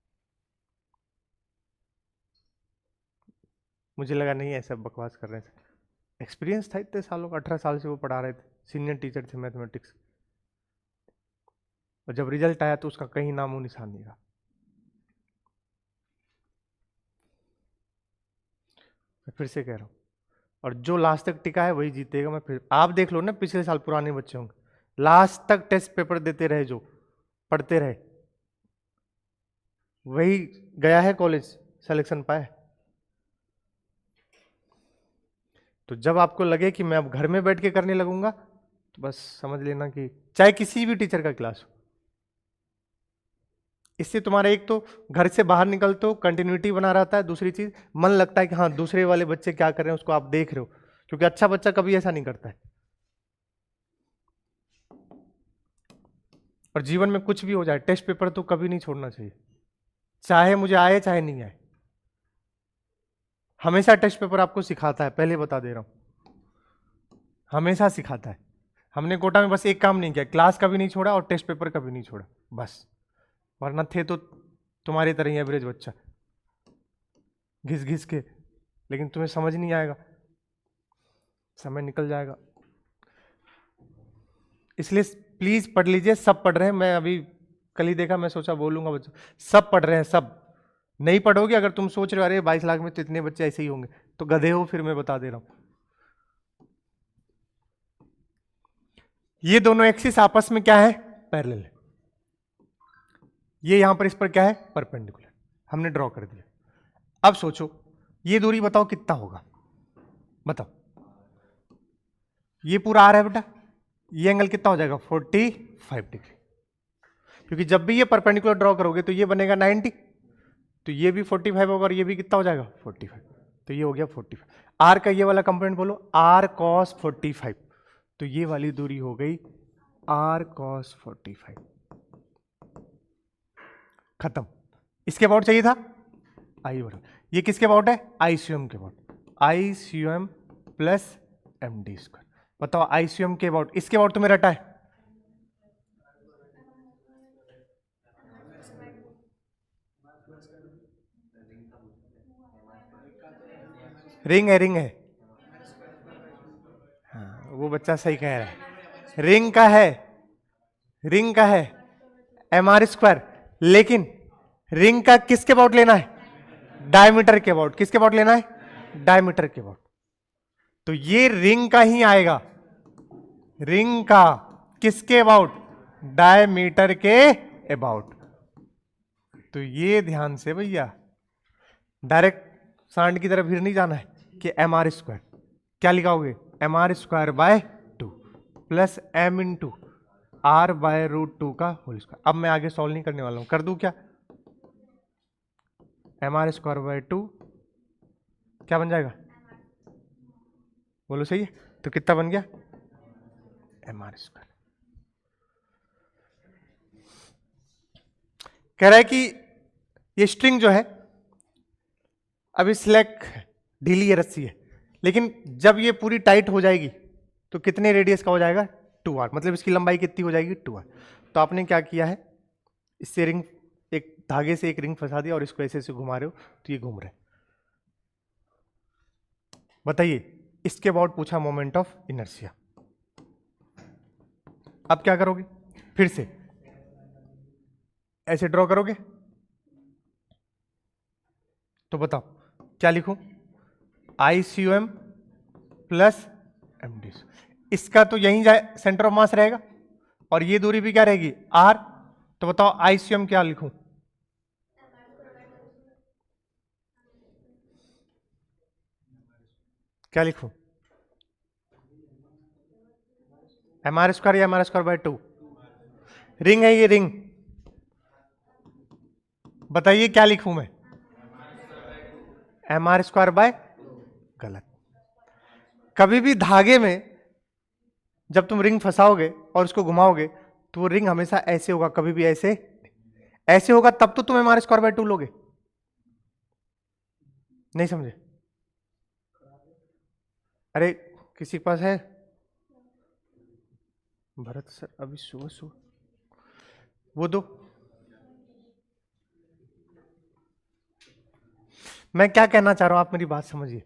मुझे लगा नहीं ऐसा बकवास कर रहे थे, एक्सपीरियंस था इतने सालों का, 18 साल से वो पढ़ा रहे थे, सीनियर टीचर थे मैथमेटिक्स। और जब रिजल्ट आया तो उसका कहीं नामो निशान नहीं रहा। मैं फिर से कह रहा हूँ, और जो लास्ट तक टिका है वही जीतेगा। मैं फिर, आप देख लो ना, पिछले साल पुराने बच्चे होंगे लास्ट तक टेस्ट पेपर देते रहे, जो पढ़ते रहे, वही गया है कॉलेज, सिलेक्शन पाए। तो जब आपको लगे कि मैं अब घर में बैठ के करने लगूंगा, तो बस समझ लेना कि चाहे किसी भी टीचर का क्लास हो, इससे तुम्हारा एक तो घर से बाहर निकलते हो कंटिन्यूटी बना रहता है, दूसरी चीज मन लगता है कि हाँ दूसरे वाले बच्चे क्या कर रहे हैं उसको आप देख रहे हो, क्योंकि अच्छा बच्चा कभी ऐसा नहीं करता है। और जीवन में कुछ भी हो जाए, टेस्ट पेपर तो कभी नहीं छोड़ना चाहिए, चाहे मुझे आए चाहे नहीं आए। हमेशा टेस्ट पेपर आपको सिखाता है, पहले बता दे रहा हूं, हमेशा सिखाता है। हमने कोटा में बस एक काम नहीं किया, क्लास कभी नहीं छोड़ा और टेस्ट पेपर कभी नहीं छोड़ा, बस। वरना थे तो तुम्हारी तरह ही एवरेज बच्चा, घिस घिस के, लेकिन तुम्हें समझ नहीं आएगा, समय निकल जाएगा। इसलिए प्लीज पढ़ लीजिए, सब पढ़ रहे हैं, मैं अभी कल ही देखा, मैं सोचा बोलूंगा बच्चों, सब पढ़ रहे हैं सब। नहीं पढ़ोगे, अगर तुम सोच रहे हो अरे 22 लाख में तो इतने बच्चे ऐसे ही होंगे, तो गधे हो, फिर मैं बता दे रहा हूं। ये दोनों एक्सिस आपस में क्या है, पैरेलल है। ये यहां पर इस पर क्या है, परपेंडिकुलर, हमने ड्रॉ कर दिया। अब सोचो ये दूरी बताओ कितना होगा, बताओ। ये पूरा आ रहा है बेटा, ये एंगल कितना हो जाएगा, 45 डिग्री, क्योंकि जब भी ये परपेंडिकुलर ड्रॉ करोगे तो ये बनेगा 90, तो ये भी 45 होगा, और ये भी कितना हो जाएगा 45, तो ये हो गया 45। आर का ये वाला कंपोनेंट बोलो, आर कॉस 45, तो ये वाली दूरी हो गई आर कॉस 45, खत्म। इसके अबाउट चाहिए था आई बराबर, ये किसके अबाउट है, आईसीएम के about, ICM plus M D square. बताओ आईसीएम के अबाउट, इसके अबाउट तुम्हें रटा है, रिंग है, रिंग है, हाँ वो बच्चा सही कह रहा है, रिंग का है, रिंग का है एम आर स्क्वायर, लेकिन रिंग का किसके अबाउट लेना है, डायमीटर के अबाउट, किसके अबाउट लेना है, डायमीटर के अबाउट। तो ये रिंग का ही आएगा, रिंग का किसके अबाउट, डायमीटर के अबाउट। तो ये ध्यान से भैया, डायरेक्ट सांड की तरफ फिर नहीं जाना है कि एम आर स्क्वायर, क्या लिखाओगे, M R square by 2 plus M into R by root 2 का होल स्क्वायर। अब मैं आगे सॉल्व नहीं करने वाला हूं, कर दूं क्या, एम आर स्क्वायर बाय 2 क्या बन जाएगा, बोलो सही है, तो कितना बन गया एम आर स्क्वायर। कह रहा है कि ये स्ट्रिंग जो है अभी सिलेक्ट ढीली है, रस्सी है, लेकिन जब ये पूरी टाइट हो जाएगी तो कितने रेडियस का हो जाएगा 2r, मतलब इसकी लंबाई कितनी हो जाएगी 2r। तो आपने क्या किया है, इससे रिंग, एक धागे से एक रिंग फंसा दिया और इसको ऐसे ऐसे घुमा रहे हो तो ये घूम रहा है। बताइए इसके अबाउट पूछा मोमेंट ऑफ इनर्शिया। अब क्या करोगे, फिर से ऐसे ड्रॉ करोगे, तो बताओ क्या लिखूं, ICUM प्लस MD। इसका तो यहीं जाए सेंटर ऑफ मास रहेगा और ये दूरी भी क्या रहेगी R। तो बताओ ICUM क्या लिखूं, क्या लिखूं, MR² या MR²/2। रिंग है ये रिंग, बताइए क्या लिखूं मैं, MR²/, गलत। कभी भी धागे में जब तुम रिंग फंसाओगे और उसको घुमाओगे तो वो रिंग हमेशा ऐसे होगा, कभी भी ऐसे ऐसे होगा, तब तो तुम MR²/2 लोगे। नहीं समझे, अरे किसी के पास है, भरत सर अभी सुबह सुबह वो दो। मैं क्या कहना चाह रहा हूं, आप मेरी बात समझिए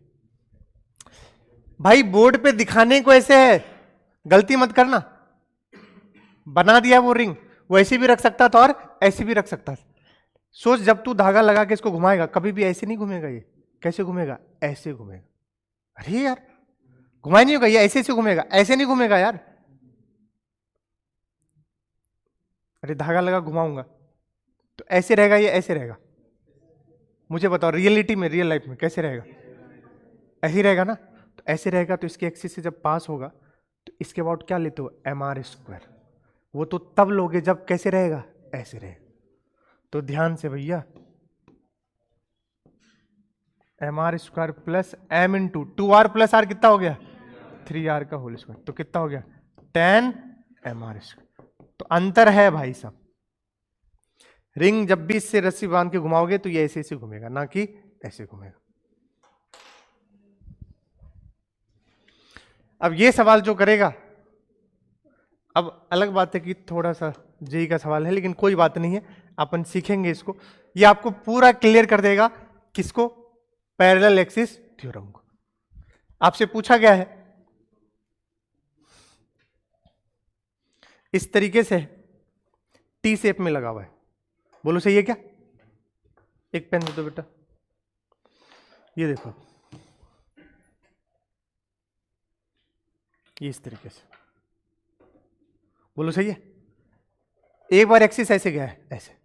भाई, बोर्ड पे दिखाने को ऐसे है, गलती मत करना। बना दिया वो रिंग, वो ऐसे भी रख सकता था और ऐसे भी रख सकता था। सोच जब तू धागा लगा के इसको घुमाएगा, कभी भी ऐसे नहीं घूमेगा, ये कैसे घूमेगा, ऐसे घूमेगा। अरे यार घुमाई नहीं होगा, ये ऐसे ऐसे घूमेगा, ऐसे नहीं घूमेगा यार। अरे धागा लगा घुमाऊंगा तो ऐसे रहेगा, ये ऐसे रहेगा। मुझे बताओ रियलिटी में, रियल लाइफ में कैसे रहेगा, ऐसे ही रहेगा ना। तो ऐसे रहेगा तो इसके एक्सिस से जब पास होगा तो इसके अबाउट क्या लेते हो, MR²। वो तो तब लोगे जब कैसे रहेगा, ऐसे रहेगा। तो ध्यान से भैया, MR² plus M into 2R plus R कितना हो गया, 3R का होल स्क्वायर, तो कितना हो गया 10MR²। तो अंतर है भाई साहब, रिंग जब भी इससे रस्सी बांध के घुमाओगे तो ये ऐसे ऐसे घूमेगा, ना कि ऐसे घूमेगा। अब ये सवाल जो करेगा, अब अलग बात है कि थोड़ा सा जेई का सवाल है, लेकिन कोई बात नहीं है, अपन सीखेंगे इसको। ये आपको पूरा क्लियर कर देगा किसको, पैरेलल एक्सिस थ्योरम को। आपसे पूछा गया है इस तरीके से, टी शेप में लगा हुआ है, बोलो सही है क्या। एक पेन दे दो बेटा, ये देखो, ये इस तरीके से, बोलो सही है। एक बार एक्सिस ऐसे गया है, ऐसे,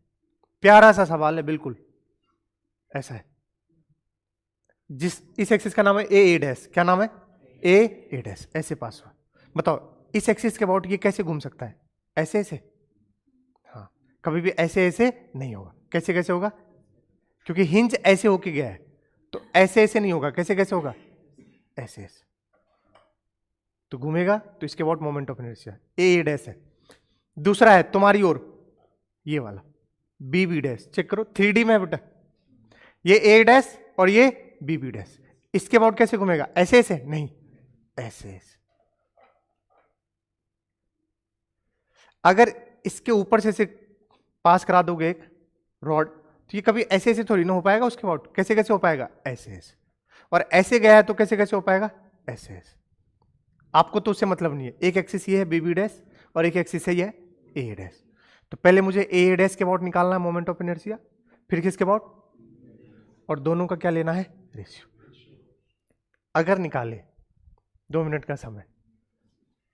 प्यारा सा सवाल है, बिल्कुल ऐसा है। जिस इस एक्सिस का नाम है A क्या नाम है, A ऐसे पास हुआ। बताओ इस एक्सिस के अबाउट ये कैसे घूम सकता है, ऐसे ऐसे, हाँ, कभी भी ऐसे ऐसे नहीं होगा। कैसे कैसे होगा, क्योंकि हिंज ऐसे होके गया है, तो ऐसे ऐसे नहीं होगा। कैसे कैसे होगा, ऐसे ऐसे, तो घूमेगा तो इसके about moment of inertia A है। दूसरा है तुम्हारी ओर, ये वाला B चेक करो, 3D में है बेटा, ये A और ये B इसके अबाउट कैसे घूमेगा, ऐसे ऐसे नहीं, ऐसे ऐसे। अगर इसके ऊपर से पास करा दोगे एक रॉड, तो ये कभी ऐसे ऐसे थोड़ी ना हो पाएगा, उसके अबाउट कैसे कैसे हो पाएगा, ऐसे ऐसे। और ऐसे गया है तो कैसे कैसे हो पाएगा, ऐसे ऐसे। आपको तो उससे मतलब नहीं है, एक एक्सिस ये है B और एक एक्सिस है ये A। तो पहले मुझे A के अबाउट निकालना है मोमेंट ऑफ इनर्शिया, फिर किसके अबाउट, और दोनों का क्या लेना है, रेशियो। अगर निकाले 2 मिनट का समय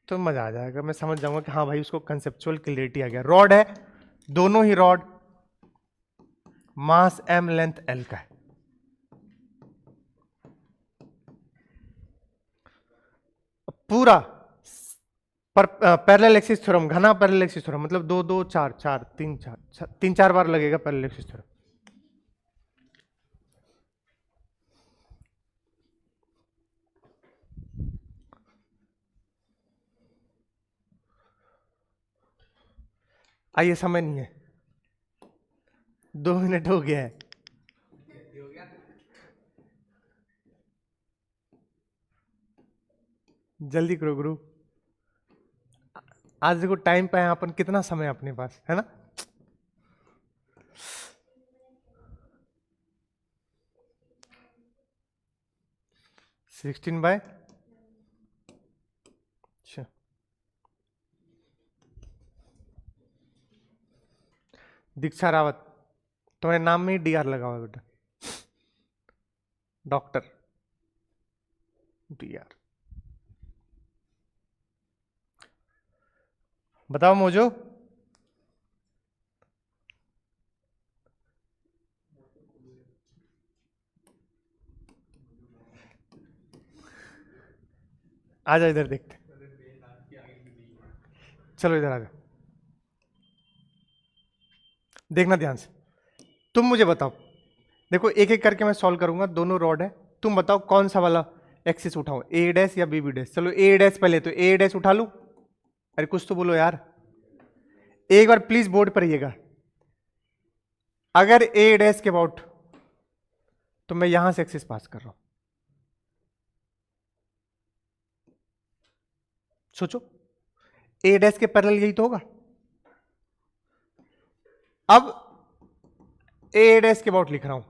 तो मजा आ जाएगा, मैं समझ जाऊंगा कि हाँ भाई उसको कंसेप्चुअल क्लियरिटी आ गया। रॉड है, दोनों ही रॉड मास M लेंथ L का है। पूरा पर पैरेलल एक्सिस थ्योरम, घना पैरेलल एक्सिस थ्योरम, मतलब 2 2 4 4 3 4 3 4 बार लगेगा पैरेलल एक्सिस थ्योरम। आइए, समय नहीं है, 2 मिनट हो गया है। जल्दी करो गुरु, आज देखो टाइम पे है अपन, कितना समय है अपने पास, है ना। सिक्सटीन बाय, अच्छा दीक्षा रावत, तुम्हारे नाम में ही DR लगा हुआ है बेटा, डॉक्टर DR। बताओ मोजो, आ जाओ इधर देखते, चलो इधर आ जाओ, देखना ध्यान से। तुम मुझे बताओ, देखो एक एक करके मैं सॉल्व करूंगा, दोनों रॉड है, तुम बताओ कौन सा वाला एक्सिस उठाऊं, A डैश या B डैश। चलो A डैश पहले, तो A डैश उठा लूं, अरे कुछ तो बोलो यार, एक बार प्लीज बोर्ड पर रहिएगा। अगर A डैश के अबाउट, तो मैं यहां से एक्सिस पास कर रहा हूं, सोचो A डैश के पैरेलल यही तो होगा। अब A डैश के अबाउट लिख रहा हूं,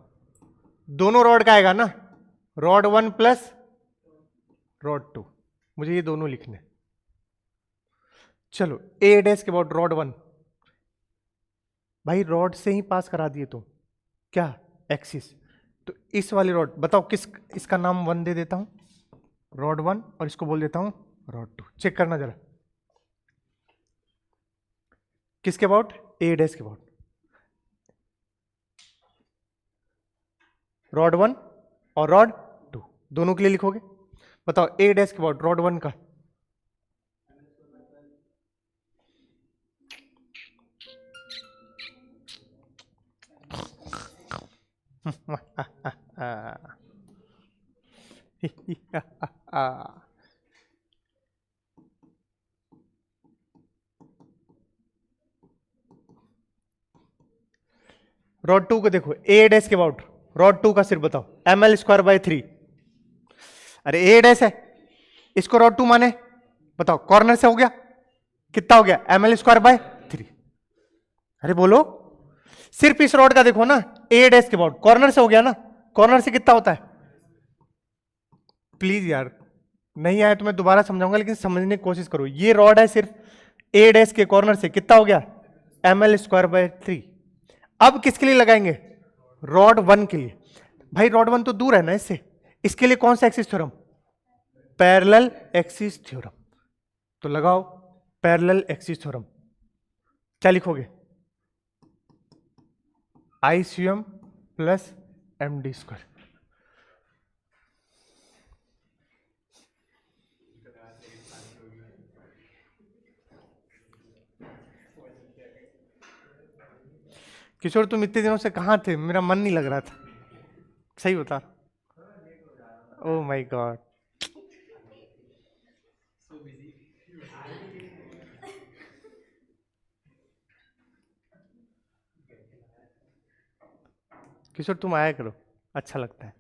दोनों रॉड का आएगा ना, रॉड 1 प्लस रॉड 2, मुझे ये दोनों लिखने। चलो A डैश के अबाउट रॉड 1, भाई रॉड से ही पास करा दिए तुम, क्या एक्सिस, तो इस वाली रॉड बताओ किस, इसका नाम 1 दे देता हूं, रॉड 1, और इसको बोल देता हूं रॉड 2। चेक करना जरा, किसके अबाउट, A डैश के अबाउट, रॉड 1 और रॉड 2 दोनों के लिए लिखोगे। बताओ A डैश के अबाउट रॉड 1 का, रॉड 2 को देखो, A डैश के अबाउट रॉड 2 का सिर्फ बताओ, ml²/3। अरे A डैश है, इसको रॉड 2 माने, बताओ कॉर्नर से हो गया, कितना हो गया, ml²/3। अरे बोलो, सिर्फ इस रॉड का देखो ना, A डैश के अबाउट कॉर्नर से हो गया ना, कॉर्नर से कितना होता है, प्लीज यार नहीं आया तो मैं दोबारा समझाऊंगा, लेकिन समझने की कोशिश करो। ये रॉड है सिर्फ A डैश के कॉर्नर से, कितना हो गया, ml²/3। अब किसके लिए लगाएंगे, रॉड 1 के लिए। भाई रॉड 1 तो दूर है ना इससे, इसके लिए कौन सा axis theorem, parallel axis theorem. तो लगाओ पैरेलल एक्सिस थ्योरम, क्या लिखोगे, ICM प्लस MD²। किशोर तुम इतने दिनों से कहां थे, मेरा मन नहीं लग रहा था, सही बता। ओ माय गॉड, किशोर तुम आया करो, अच्छा लगता है।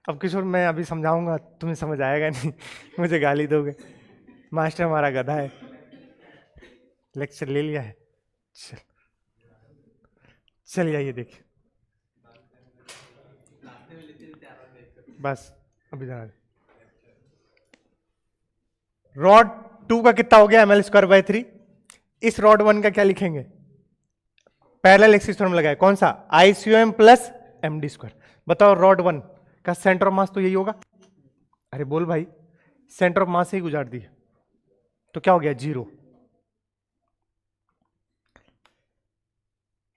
अब किशोर मैं अभी समझाऊंगा, तुम्हें समझ आएगा नहीं, मुझे गाली दोगे, मास्टर हमारा गधा है, लेक्चर ले लिया है। चल चल आइए देखिए, बस अभी जाना। रॉड 2 का कितना हो गया, ml²/3। इस रॉड 1 का क्या लिखेंगे, पैरेलल एक्सिस थ्योरम लगाए, कौन सा, ICM प्लस MD²। बताओ रॉड 1 का सेंटर ऑफ मास तो यही होगा, अरे बोल भाई, सेंटर ऑफ मास से ही गुजार दी, तो क्या हो गया, 0।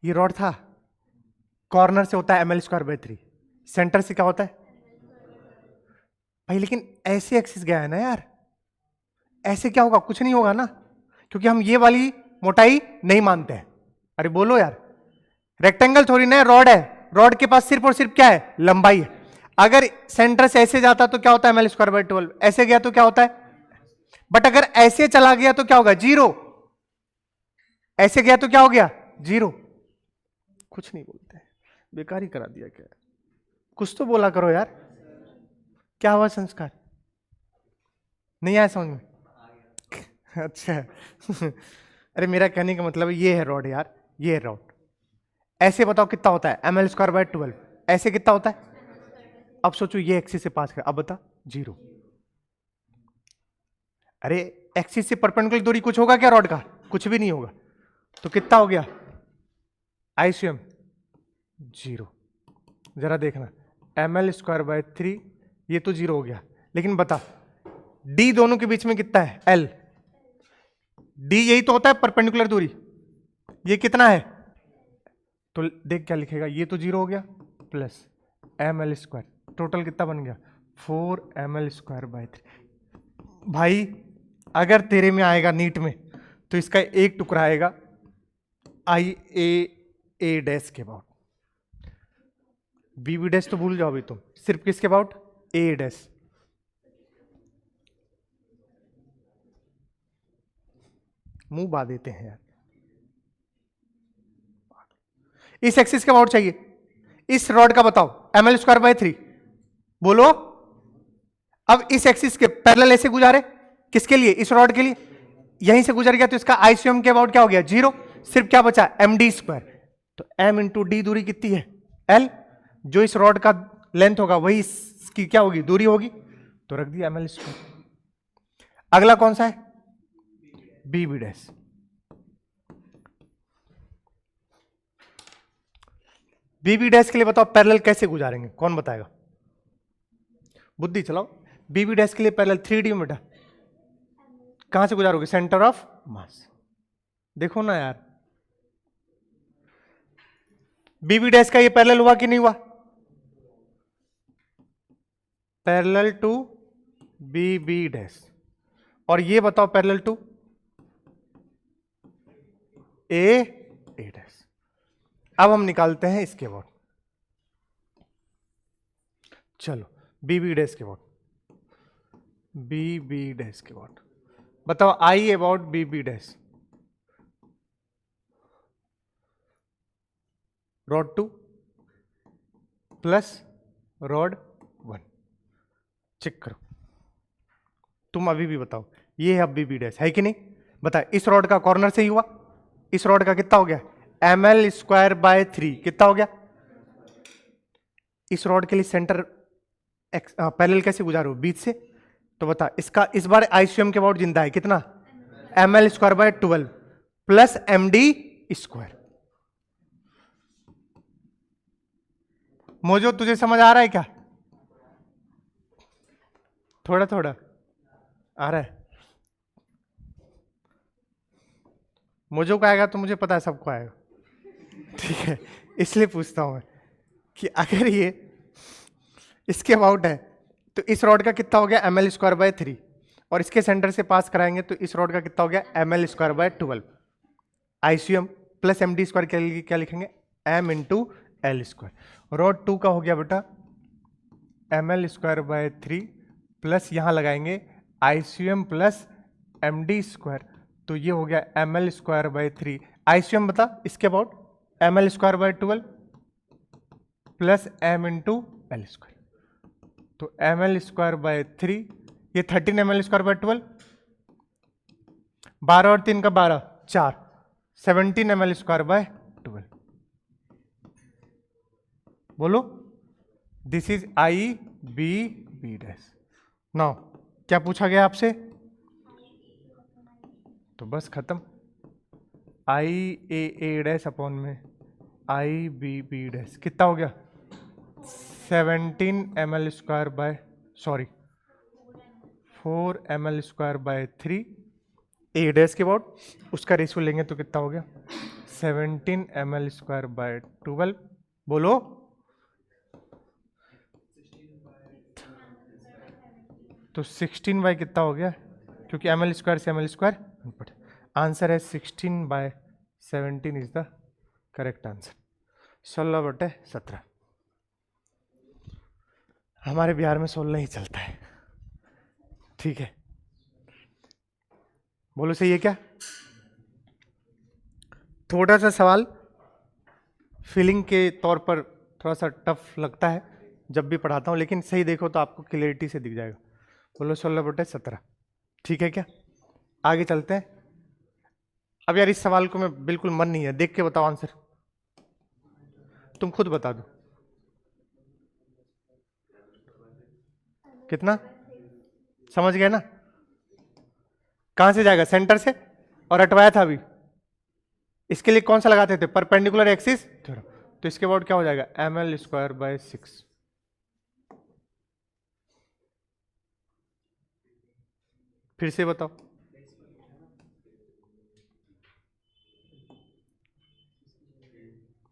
ये रॉड था, कॉर्नर से होता है ml²/3, सेंटर से क्या होता है भाई, लेकिन ऐसे एक्सिस गया है ना यार, ऐसे क्या होगा, कुछ नहीं होगा ना, क्योंकि हम ये वाली मोटाई नहीं मानते हैं। अरे बोलो यार, रेक्टेंगल थोड़ी ना रॉड है, रॉड के पास सिर्फ और सिर्फ क्या है, लंबाई है। अगर सेंटर से ऐसे जाता तो क्या होता है, ml²/12। ऐसे गया तो क्या होता है, बट अगर ऐसे चला गया तो क्या होगा, 0। ऐसे गया तो क्या हो गया, 0। कुछ नहीं बोलते, बेकार ही करा दिया क्या, कुछ तो बोला करो यार। क्या हुआ संस्कार, नहीं आया समझ में? अच्छा अरे मेरा कहने का मतलब ये है रॉड यार, ये है रॉड। ऐसे बताओ कितना होता है, ml²/12। ऐसे कितना होता है, अब सोचो ये एक्सिस से पास कर, अब बता 0। अरे एक्सिस से परपेंडिकुलर दूरी कुछ होगा क्या रॉड का, कुछ भी नहीं होगा। तो कितना हो गया आईसीएम, 0। जरा देखना ml²/3, ये तो 0 हो गया। लेकिन बता d दोनों के बीच में कितना है, l। d यही तो होता है परपेंडिकुलर दूरी, ये कितना है, तो देख क्या लिखेगा, ये तो 0 हो गया प्लस ml², टोटल कितना बन गया 4ml²/3। भाई अगर तेरे में आएगा नीट में तो इसका एक टुकड़ा आएगा IA के अबाउट, BB' तो भूल जाओ अभी तुम, सिर्फ किसके अबाउट, A'। मुंह बा देते हैं यार। इस एक्सिस के अबाउट चाहिए, इस रॉड का बताओ ml²/3 बोलो। अब इस एक्सिस के पैरेलल ऐसे गुजारे, किसके लिए, इस रॉड के लिए, यहीं से गुजर गया तो इसका आईसीएम के अबाउट क्या हो गया, 0। सिर्फ क्या बचा, md²। तो m इंटू डी दूरी कितनी है, l। जो इस रॉड का लेंथ होगा वही इसकी क्या होगी, दूरी होगी, तो रख दिया ml²। अगला कौन सा है, BB'। BB' के लिए बताओ पैरेलल कैसे गुजारेंगे, कौन बताएगा, बुद्धि चलाओ। BB' के लिए पैरेलल 3D में बेटा कहां से गुजारोगे, सेंटर ऑफ मास। देखो ना यार, BB' का ये पैरेलल हुआ कि नहीं हुआ, पैरेलल टू BB'। और ये बताओ पैरेलल टू A'। अब हम निकालते हैं इसके अबाउट, चलो BB' के अबाउट, BB' के अबाउट बताओ, I about BB', rod 2 plus rod 1। Check करो तुम अभी भी बताओ, ये है अब BB' है कि नहीं, बता इस रॉड का कॉर्नर से ही हुआ, इस रॉड का कितना हो गया ml²/3 कितना हो गया। इस रॉड के लिए सेंटर पैरेलल कैसे गुजारो, बीच से, तो बता इसका इस बार आईसीएम के अबाउट जिंदा है कितना, ml²/12 प्लस md²। मोजो तुझे समझ आ रहा है क्या, थोड़ा थोड़ा आ रहा है, मुझे को आएगा तो मुझे पता है सबको आएगा, ठीक है। इसलिए पूछता हूं मैं कि अगर ये इसके अबाउट है तो इस रॉड का कितना हो गया ml²/3, और इसके सेंटर से पास कराएंगे तो इस रॉड का कितना हो गया ml²/12। आईसीएम प्लस md² के लिए क्या लिखेंगे, m इंटू l²। रॉड 2 का हो गया बेटा ml²/3 प्लस यहां लगाएंगे आईसीएम प्लस md², तो ये हो गया ml²/3। आईसीएम बता इसके about ml²/12 plus m into l², तो ml²/3 ये 13 ml²/12, 12 और 3 का 12, 4, 17 ml²/12। बोलो दिस इज IBB'। नाउ क्या पूछा गया आपसे, तो बस खत्म, IA' अपॉन में IBB' कितना हो गया 17 ml² सॉरी 4 ml²/3 A' के अबाउट, उसका रेशियो लेंगे तो कितना हो गया 17 ml²/12। बोलो तो 16 कितना हो गया, क्योंकि ml² से ml², आंसर है 16/17 इज द करेक्ट आंसर, 16/17। हमारे बिहार में 16 ही चलता है, ठीक है। बोलो सही है क्या? थोड़ा सा सवाल फीलिंग के तौर पर थोड़ा सा टफ लगता है जब भी पढ़ाता हूँ, लेकिन सही देखो तो आपको क्लियरिटी से दिख जाएगा। बोलो 16/17, ठीक है क्या? आगे चलते हैं। अब यार इस सवाल को मैं बिल्कुल मन नहीं है, देख के बताओ आंसर, तुम खुद बता दो कितना, समझ गए ना? कहां से जाएगा? सेंटर से, और हटवाया था अभी। इसके लिए कौन सा लगाते थे? Perpendicular axis theorem. तो इसके बाद क्या हो जाएगा? ml²/6। फिर से बताओ।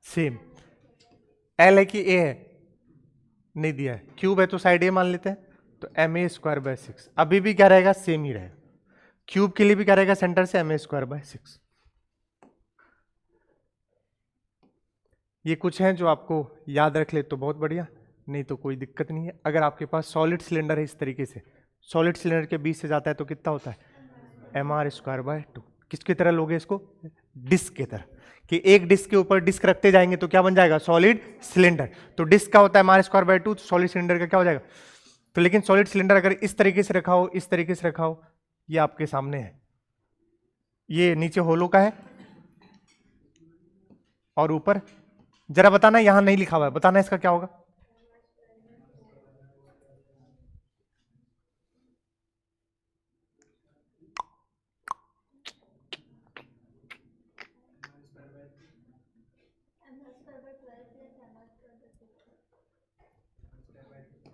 सेम। एल है कि ए है? नहीं दिया है। क्यूब है तो साइड ए मान लेते हैं, तो ma²/6 अभी भी क्या रहेगा? सेम ही रहेगा। क्यूब के लिए भी क्या रहेगा? सेंटर से ma²/6। ये कुछ हैं जो आपको याद रख ले तो बहुत बढ़िया, नहीं तो कोई दिक्कत नहीं है। अगर आपके पास सॉलिड सिलेंडर है इस तरीके से, सॉलिड सिलेंडर के बीच से जाता है तो कितना होता है? mr²/2। किसकी तरह लोगे इसको? डिस्क की तरह, कि एक डिस्क के ऊपर डिस्क रखते जाएंगे तो क्या बन जाएगा? Solid cylinder. तो डिस्क का होता है mr²/2, तो सॉलिड सिलेंडर का क्या हो जाएगा? तो लेकिन सॉलिड सिलेंडर अगर इस तरीके से रखा हो, इस तरीके से रखा हो, ये आपके सामने है, ये नीचे होलो का है और ऊपर, जरा बताना, यहां नहीं लिखा हुआ है, बताना इसका क्या होगा?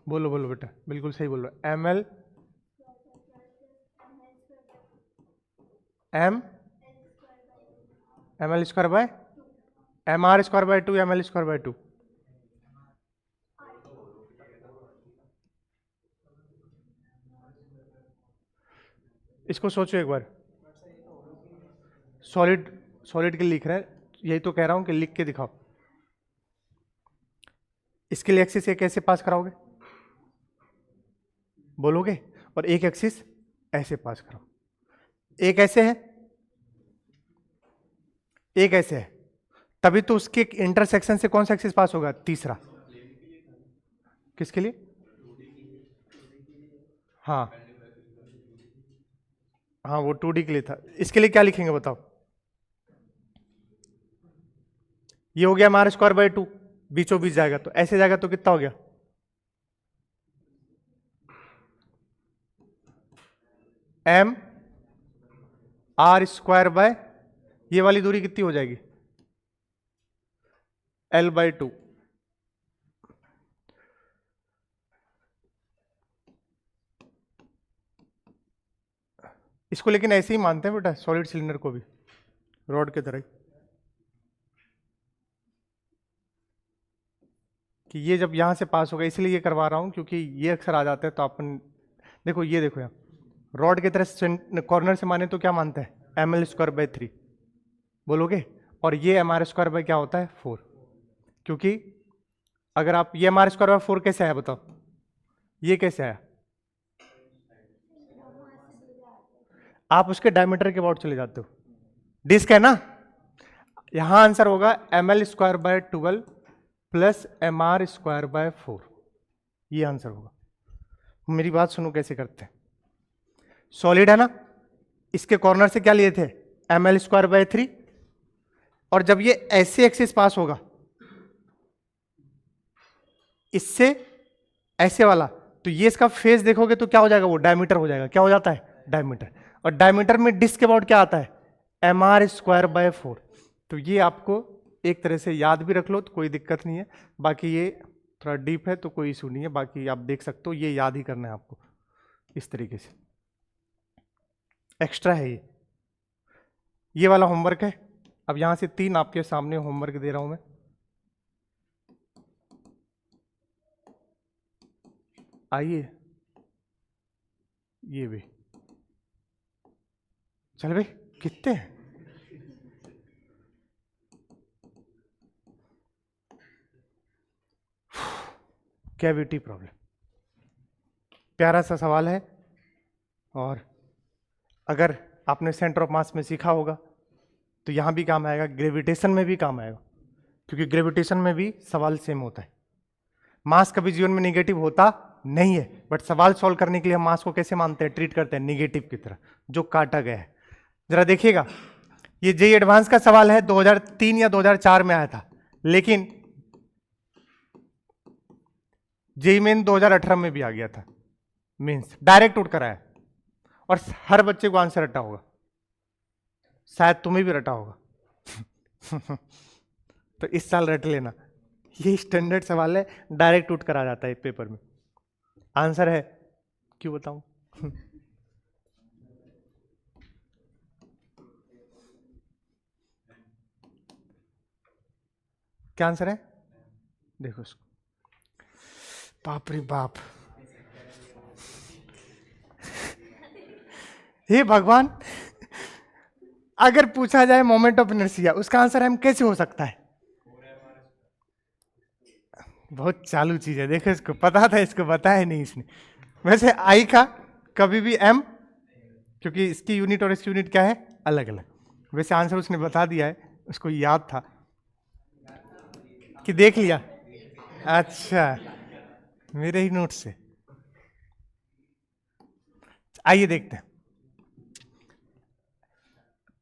बोलो बोलो बेटा, बिल्कुल सही बोल रहे हो। ml m ml²/mr²/2 ml²/2। इसको सोचो एक बार। सॉलिड, सॉलिड के लिए लिख रहे हैं, यही तो कह रहा हूं कि लिख के दिखाओ। इसके लिए एक्सिस एक ऐसे पास कराओगे, बोलोगे, और एक एक्सिस ऐसे पास कराओ। एक ऐसे है, एक ऐसे है, तभी तो उसके इंटरसेक्शन से कौन सा एक्सिस पास होगा? तीसरा। किसके लिए? हाँ हाँ, वो 2D के लिए था। इसके लिए क्या लिखेंगे बताओ? ये हो गया mr²/2, बीचों बीच जाएगा तो ऐसे जाएगा तो कितना हो गया? mr², ये वाली दूरी कितनी हो जाएगी? l/2। इसको लेकिन ऐसे ही मानते हैं बेटा, सॉलिड सिलेंडर को भी रॉड की तरह, कि ये जब यहां से पास होगा, इसलिए ये करवा रहा हूं क्योंकि ये अक्सर आ जाता है। तो अपन देखो, ये देखो यहाँ रॉड की तरह कॉर्नर से माने तो क्या मानते हैं? ml²/3 बोलोगे, और ये mr² क्या होता है? 4। क्योंकि अगर आप, ये mr²/4 कैसे आया बताओ? ये कैसे आया? आप उसके डायमीटर के अबाउट चले जाते हो, डिस्क है ना। यहां आंसर होगा ml²/12 प्लस mr²/4, ये आंसर होगा। मेरी बात सुनो कैसे करते हैं। सॉलिड है ना, इसके कॉर्नर से क्या लिए थे? ml²/3, और जब ये ऐसे एक्सिस पास होगा इससे ऐसे वाला, तो ये इसका फेस देखोगे तो क्या हो जाएगा? वो डायमीटर हो जाएगा। क्या हो जाता है? डायमीटर। और डायमीटर में डिस्क के अबाउट क्या आता है? mr²/4। तो ये आपको एक तरह से याद भी रख लो तो कोई दिक्कत नहीं है। बाकी ये थोड़ा डीप है तो कोई इशू नहीं है, बाकी आप देख सकते हो, ये याद ही करना है आपको इस तरीके से, एक्स्ट्रा है ये वाला होमवर्क है। अब यहां से 3 आपके सामने होमवर्क दे रहा हूं मैं। आइए, ये भी चल भाई, कितने हैं? Cavity problem. प्यारा सा सवाल है, और अगर आपने सेंटर ऑफ मास में सीखा होगा तो यहां भी काम आएगा, ग्रेविटेशन में भी काम आएगा, क्योंकि ग्रेविटेशन में भी सवाल सेम होता है। मास कभी जीवन में निगेटिव होता नहीं है, बट सवाल सॉल्व करने के लिए हम मास को कैसे मानते हैं, ट्रीट करते हैं निगेटिव की तरह, जो काटा गया है। जरा देखिएगा, ये जेई एडवांस का सवाल है, 2003 या 2004 में आया था, लेकिन जेई मेन 2018 में भी आ गया था, मीन्स डायरेक्ट उठ कर आया, और हर बच्चे को आंसर रटा होगा, शायद तुम्हें भी रटा होगा। तो इस साल रट लेना, ये स्टैंडर्ड सवाल है, डायरेक्ट उठ कर आ जाता है पेपर में। आंसर है, क्यों बताऊं? क्या आंसर है? देखो इसको, बाप रे बाप, हे भगवान, अगर पूछा जाए मोमेंट ऑफ इनर्शिया, उसका आंसर एम कैसे हो सकता है? बहुत चालू चीज है, देखो इसको पता था, इसको बताया नहीं इसने। वैसे आई का कभी भी एम, क्योंकि इसकी यूनिट और इसकी यूनिट क्या है, अलग अलग। वैसे आंसर उसने बता दिया है, उसको याद था कि देख लिया। अच्छा, मेरे ही नोट से। आइए देखते हैं,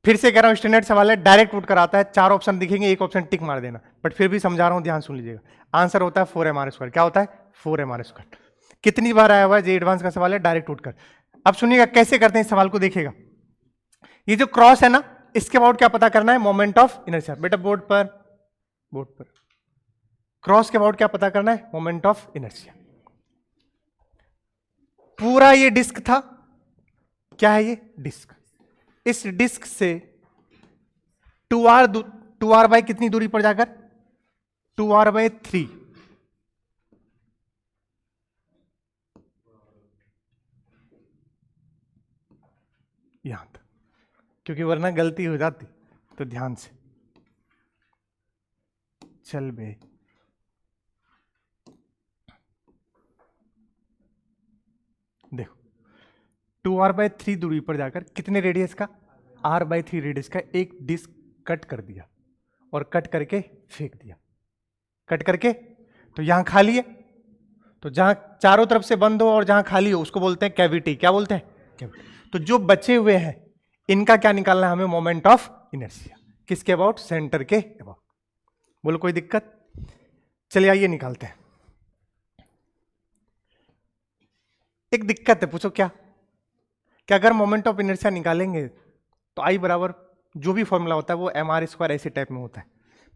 फिर से कह रहा हूं स्टैंडर्ड सवाल है, डायरेक्ट उठ कर आता है, 4 ऑप्शन दिखेंगे, एक ऑप्शन टिक मार देना, बट फिर भी समझा रहा हूं, ध्यान सुन लीजिएगा। आंसर होता है 4mr²। क्या होता है? 4mr²। कितनी बार आया हुआ है, जे एडवांस का सवाल है, डायरेक्ट उठकर। अब सुनिएगा कैसे करते हैं इस सवाल को, देखिएगा। ये जो क्रॉस है ना, इसके अबाउट क्या पता करना है, मोमेंट ऑफ इनर्शिया। बेटा बोर्ड पर क्रॉस के अबाउट क्या पता करना है, मोमेंट ऑफ इनर्शिया। पूरा ये डिस्क था, क्या है ये डिस्क, इस डिस्क से 2r बाय कितनी दूरी पर जाकर, 2r/3, यहां तक, क्योंकि वरना गलती हो जाती, तो ध्यान से चल बे। देखो 2r/3 दूरी पर जाकर कितने रेडियस का, r/3 रेडियस का एक डिस्क कट कर दिया, और कट करके फेंक दिया। कट करके, तो यहां खाली है, तो जहां चारों तरफ से बंद हो और जहां खाली हो उसको बोलते हैं कैविटी। क्या बोलते हैं? कैविटी। तो जो बचे हुए हैं इनका क्या निकालना है हमें, मोमेंट ऑफ इनर्शिया। किसके अबाउट? सेंटर के अबाउट। बोलो कोई दिक्कत? चलिए आइए निकालते हैं। एक दिक्कत है, पूछो क्या? कि अगर मोमेंट ऑफ इनर्शिया निकालेंगे तो आई बराबर जो भी फॉर्मूला होता है वो mr² ऐसे टाइप में होता है,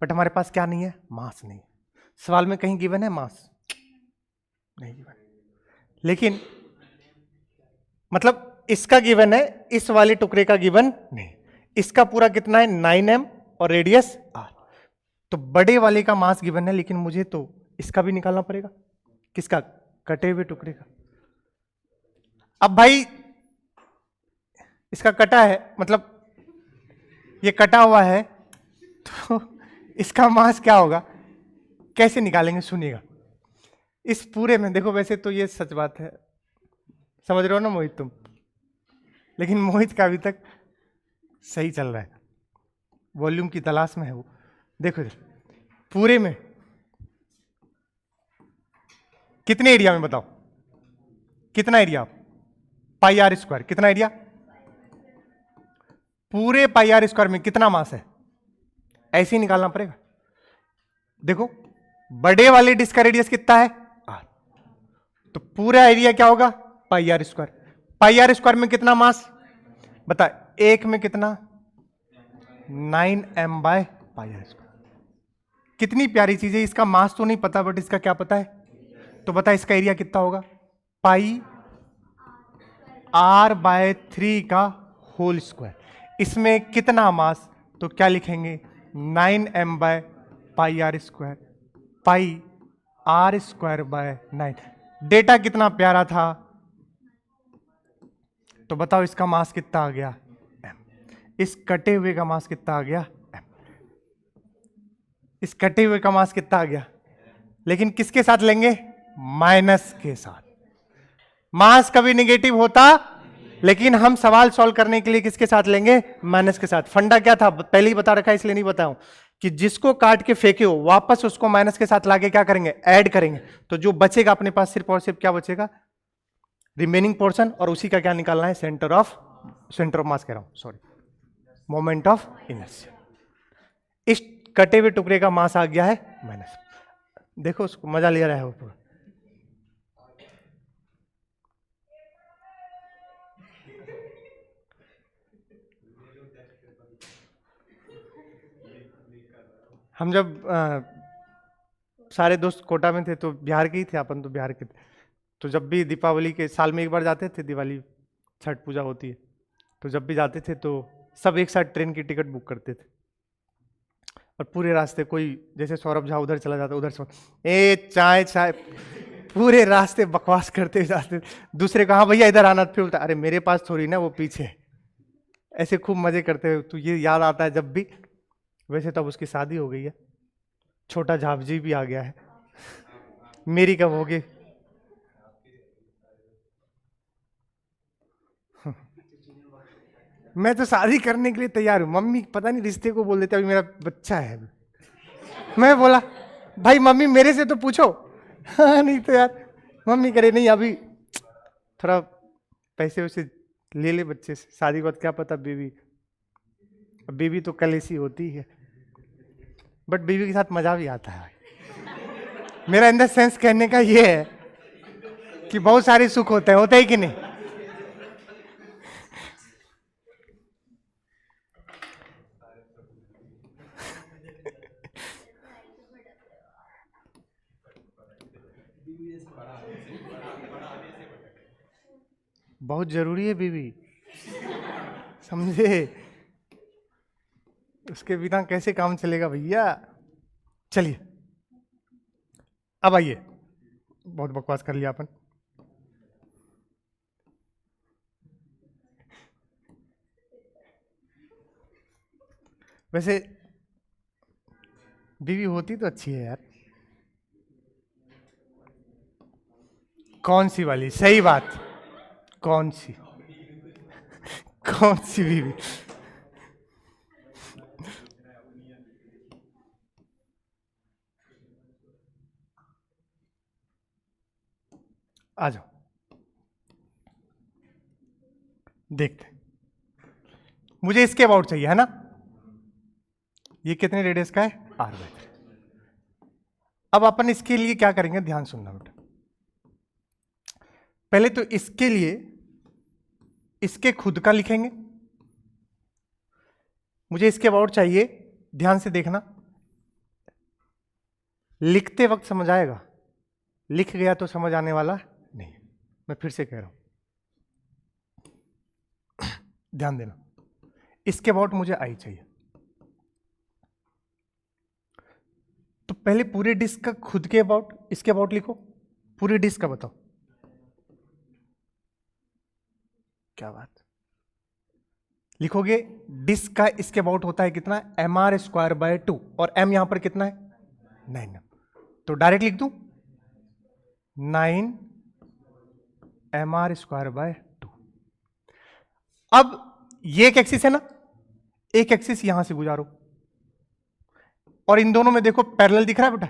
बट हमारे पास क्या नहीं है, मास नहीं है। सवाल में कहीं गिवन है मास? नहीं गिवन। लेकिन मतलब इसका गिवन है, इस वाले टुकड़े का गिवन नहीं। इसका पूरा कितना है, 9m और रेडियस r। तो बड़े वाले का मास गिवन है, लेकिन मुझे तो इसका भी निकालना पड़ेगा। किसका? कटे हुए टुकड़े का। अब भाई इसका कटा है, मतलब ये कटा हुआ है, तो इसका मास क्या होगा, कैसे निकालेंगे? सुनिएगा, इस पूरे में देखो, वैसे तो ये सच बात है, समझ रहे हो ना मोहित तुम, लेकिन मोहित का अभी तक सही चल रहा है, वॉल्यूम की तलाश में है वो। देखो इधर पूरे में कितने एरिया में, बताओ कितना एरिया, πr², कितना एरिया? पूरे πr² में कितना मास है, ऐसे ही निकालना पड़ेगा। देखो बड़े वाले डिस्क का रेडियस कितना है, r, तो पूरा एरिया क्या होगा, πr²। πr² में कितना मास बता, एक में कितना, 9m/πr²। कितनी प्यारी चीज है, इसका मास तो नहीं पता, बट इसका क्या पता है, तो बता इसका एरिया कितना होगा, πr/3 का होल स्क्वायर। इसमें कितना मास, तो क्या लिखेंगे, 9m/πr², πr²/9। डेटा कितना प्यारा था, तो बताओ इसका मास कितना आ गया, m। इस कटे हुए का मास कितना आ गया, m। इस कटे हुए का मास कितना आ गया, लेकिन किसके साथ लेंगे, माइनस के साथ। मास कभी निगेटिव होता, लेकिन हम सवाल सॉल्व करने के लिए किसके साथ लेंगे? माइनस के साथ। फंडा क्या था पहले ही बता रखा है, इसलिए नहीं बताऊं कि जिसको काट के फेंके हो वापस उसको माइनस के साथ लाके क्या करेंगे? ऐड करेंगे। तो जो बचेगा अपने पास सिर्फ और सिर्फ क्या बचेगा? रिमेनिंग पोर्शन, और उसी का क्या निकालना है? सेंटर ऑफ मास कह रहा हूं, सॉरी, मोमेंट ऑफ इनर्शिया। इस कटे हुए टुकड़े का मास आ गया है माइनस। देखो उसको मजा ले रहा है वो पूरा। हम जब सारे दोस्त कोटा में थे तो बिहार के ही थे, अपन तो बिहार के थे, तो जब भी दीपावली के साल में एक बार जाते थे, दिवाली छठ पूजा होती है, तो जब भी जाते थे तो सब एक साथ ट्रेन की टिकट बुक करते थे। और पूरे रास्ते कोई, जैसे सौरभ झा उधर चला जाता, उधर से ए चाय चाय, पूरे रास्ते बकवास करते जाते। दूसरे को हाँ भैया इधर आना, फिर बोलता अरे मेरे पास थोड़ी ना, वो पीछे है। ऐसे खूब मजे करते हुए। तो ये याद आता है जब भी। वैसे तब उसकी शादी हो गई है, छोटा झापजी भी आ गया है। मेरी कब होगी? मैं तो शादी करने के लिए तैयार हूं। मम्मी पता नहीं रिश्ते को बोल देते अभी मेरा बच्चा है। मैं बोला भाई मम्मी मेरे से तो पूछो। हाँ नहीं तो यार, मम्मी करे नहीं अभी थोड़ा पैसे वैसे ले ले बच्चे से, शादी के बाद क्या पता बीवी, बीवी तो कल ऐसी होती है, बट बीवी के साथ मजा भी आता है। मेरा इन द सेंस कहने का ये है कि बहुत सारे सुख होते हैं, होते ही कि नहीं? बहुत जरूरी है बीवी, समझे? उसके बिना कैसे काम चलेगा भैया? चलिए अब आइए, बहुत बकवास कर लिया अपन। वैसे बीवी होती तो अच्छी है यार। कौन सी वाली? सही बात, कौन सी? कौन सी बीवी? आ जाओ देखते। मुझे इसके अबाउट चाहिए है ना। ये कितने रेडियस का है? r/3। अब अपन इसके लिए क्या करेंगे, ध्यान सुनना बेटा। पहले तो इसके लिए इसके खुद का लिखेंगे। मुझे इसके अबाउट चाहिए, ध्यान से देखना, लिखते वक्त समझ आएगा, लिख गया तो समझ आने वाला नहीं। मैं फिर से कह रहा हूं, ध्यान देना। इसके अबाउट मुझे आई चाहिए, तो पहले पूरे डिस्क का खुद के अबाउट, इसके अबाउट लिखो। पूरे डिस्क का बताओ। क्या बात लिखोगे? डिस्क का इसके अबाउट होता है कितना? mr²/2, और m यहां पर कितना है? 9। तो डायरेक्ट लिख दूं 9 mr²/2। अब ये एक एक्सिस है ना, एक एक्सिस यहां से गुजारो, और इन दोनों में देखो पैरेलल दिख रहा है बेटा,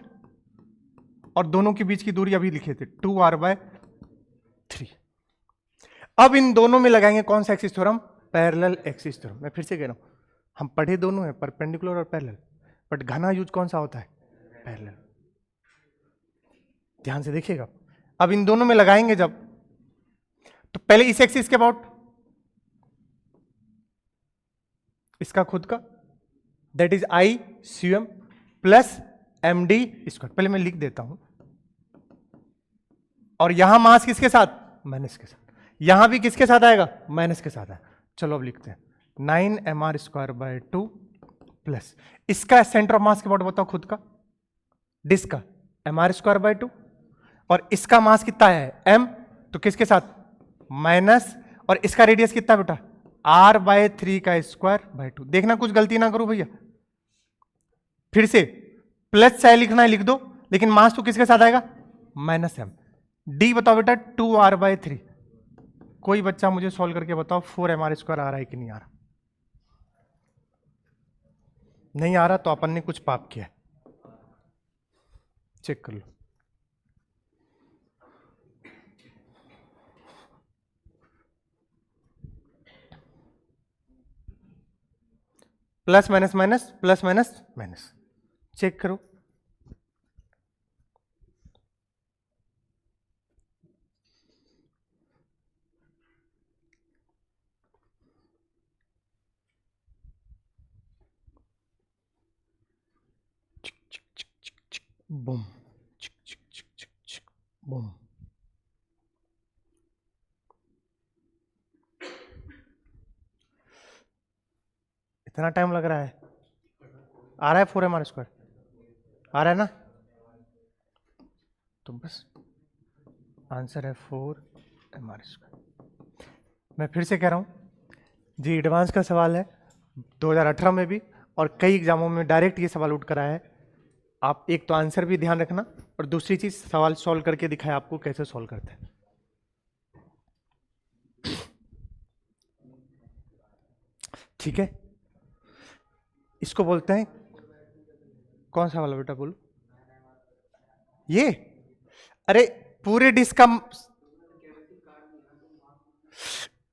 और दोनों के बीच की दूरी अभी लिखे थे 2r/3। अब इन दोनों में लगाएंगे कौन सा axis theorem? Parallel axis theorem. मैं फिर से कह रहा हूं, हम पढ़े दोनों हैं, परपेंडिकुलर और पैरेलल, बट घना यूज कौन सा होता है? पैरेलल। ध्यान से देखिएगा। अब इन दोनों में लगाएंगे जब, तो पहले इस एक्सिस के अबाउट, इसका खुद का, that is ICM plus MD²। पहले मैं लिख देता हूं। और यहां मास किसके साथ? माइनस के साथ। यहां भी किसके साथ आएगा? माइनस के साथ है। चलो अब लिखते हैं 9 mr²/2 प्लस, इसका सेंटर ऑफ मास के अबाउट बताओ खुद का, डिस्क का mr²/2, और इसका मास कितना है? m, तो किसके साथ? माइनस, और इसका रेडियस कितना बेटा? r/3 का स्क्वायर/2। देखना कुछ गलती ना करो भैया। फिर से प्लस चाहे लिखना है लिख दो, लेकिन मास तो किसके साथ आएगा? -m। d बताओ बेटा 2r/3, कोई बच्चा मुझे सॉल्व करके बताओ 4mr² आ रहा है कि नहीं आ रहा? नहीं आ रहा तो अपन ने कुछ पाप किया है। चेक कर लो। Plus minus minus plus minus minus, check करो। Boom, boom. इतना टाइम लग रहा है? आ रहा है 4mr²? आ रहा है ना? तो बस आंसर है 4mr²। मैं फिर से कह रहा हूं जी, एडवांस का सवाल है 2018 में भी, और कई एग्जामों में डायरेक्ट ये सवाल उठ कर आया है। आप एक तो आंसर भी ध्यान रखना, और दूसरी चीज सवाल सॉल्व करके दिखाया आपको कैसे सॉल्व करते हैं। ठीक है, इसको बोलते हैं, कौन सा वाला बेटा बोलो? ये, अरे पूरे डिस्क का,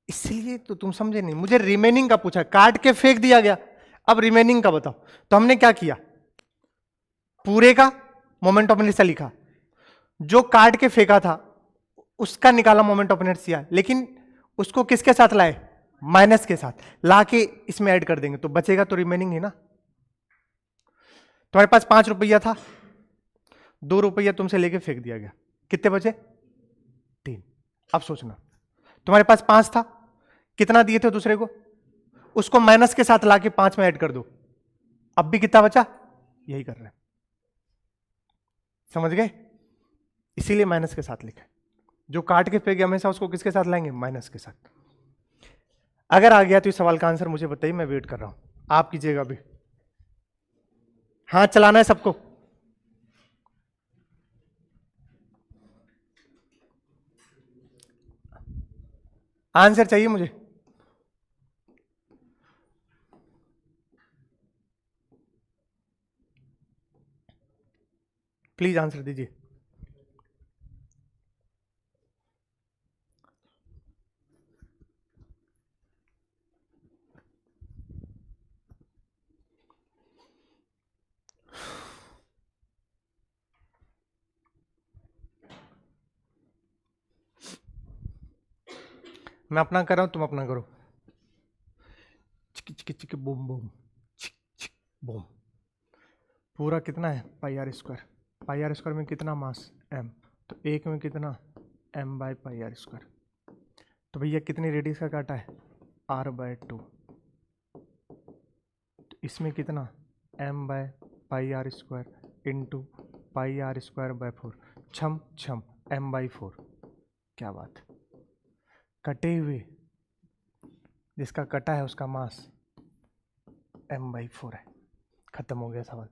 इसलिए तो तुम समझे नहीं। मुझे रिमेनिंग का पूछा, काट के फेंक दिया गया, अब रिमेनिंग का बताओ। तो हमने क्या किया, पूरे का मोमेंट ऑफ इनर्शिया लिखा, जो काट के फेंका था उसका निकाला मोमेंट ऑफ इनर्शिया, लेकिन उसको किसके साथ लाए? माइनस के साथ लाके इसमें ऐड कर देंगे तो बचेगा तो रिमेनिंग ही ना। तुम्हारे पास 5 रुपया था, 2 रुपया तुमसे लेके फेंक दिया गया, कितने बचे? 3। अब सोचना, तुम्हारे पास 5 था, कितना दिए थे दूसरे को, उसको माइनस के साथ लाके 5 में ऐड कर दो, अब भी कितना बचा? यही कर रहे हैं, समझ गए? इसीलिए माइनस के साथ लिखा है। जो काट के फेंक गया हमेशा उसको किसके साथ लाएंगे? माइनस के साथ। अगर आ गया तो इस सवाल का आंसर मुझे बताइए, मैं वेट कर रहा हूं, आप कीजिएगा अभी। हाथ चलाना है सबको। आंसर चाहिए मुझे। प्लीज आंसर दीजिए। मैं अपना कर रहा हूं, तुम अपना करो। चिक चिक चिक बूम बूम, चिक चिक बूम। पूरा कितना है? πr²। πr² में कितना मास? m। तो एक में कितना? m/πr²। तो भैया कितनी रेडियस का काटा है? r/2। तो इसमें कितना? m/πr² into πr²/4। छम छम m/4। क्या बात, कटे हुए जिसका कटा है उसका मास m/4 है। खत्म हो गया सवाल।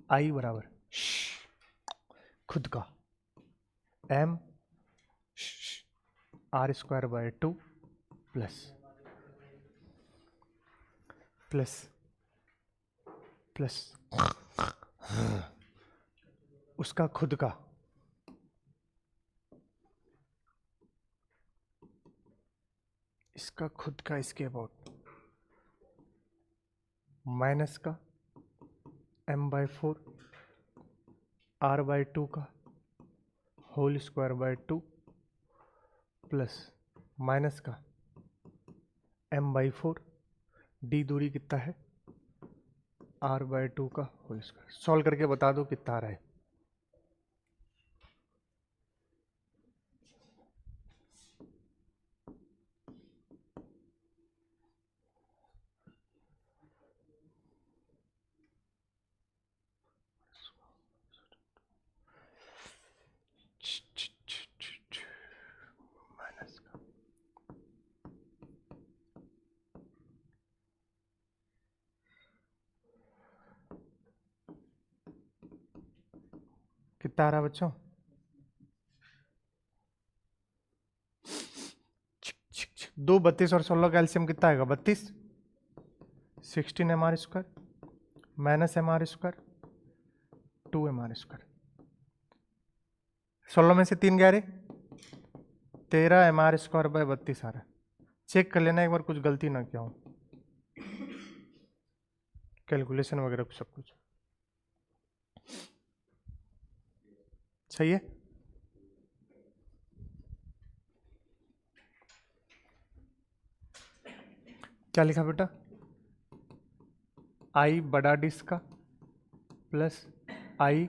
आई बराबर खुद का m r²/2 plus plus plus उसका खुद का इसका खुद का इसके अबाउट माइनस का m/4 r/2 का होल स्क्वायर/2 प्लस माइनस का m/4 d दूरी कितना है? r/2 का होल स्क्वायर। सॉल्व करके बता दो कितना आ रहा है। माइनस का कितना आ रहा है बच्चों? 2 32 और 16 का एलसीएम कितना आएगा? 32। 16 mr² माइनस mr², 2 mr²। 16 में से 3 गया रे, 13 mr² बाय 32 आ रहा है। चेक कर लेना एक बार कुछ गलती ना किया हूँ, कैलकुलेशन वगैरह सब कुछ सही है। क्या लिखा बेटा? आई बड़ा डिस्क का प्लस आई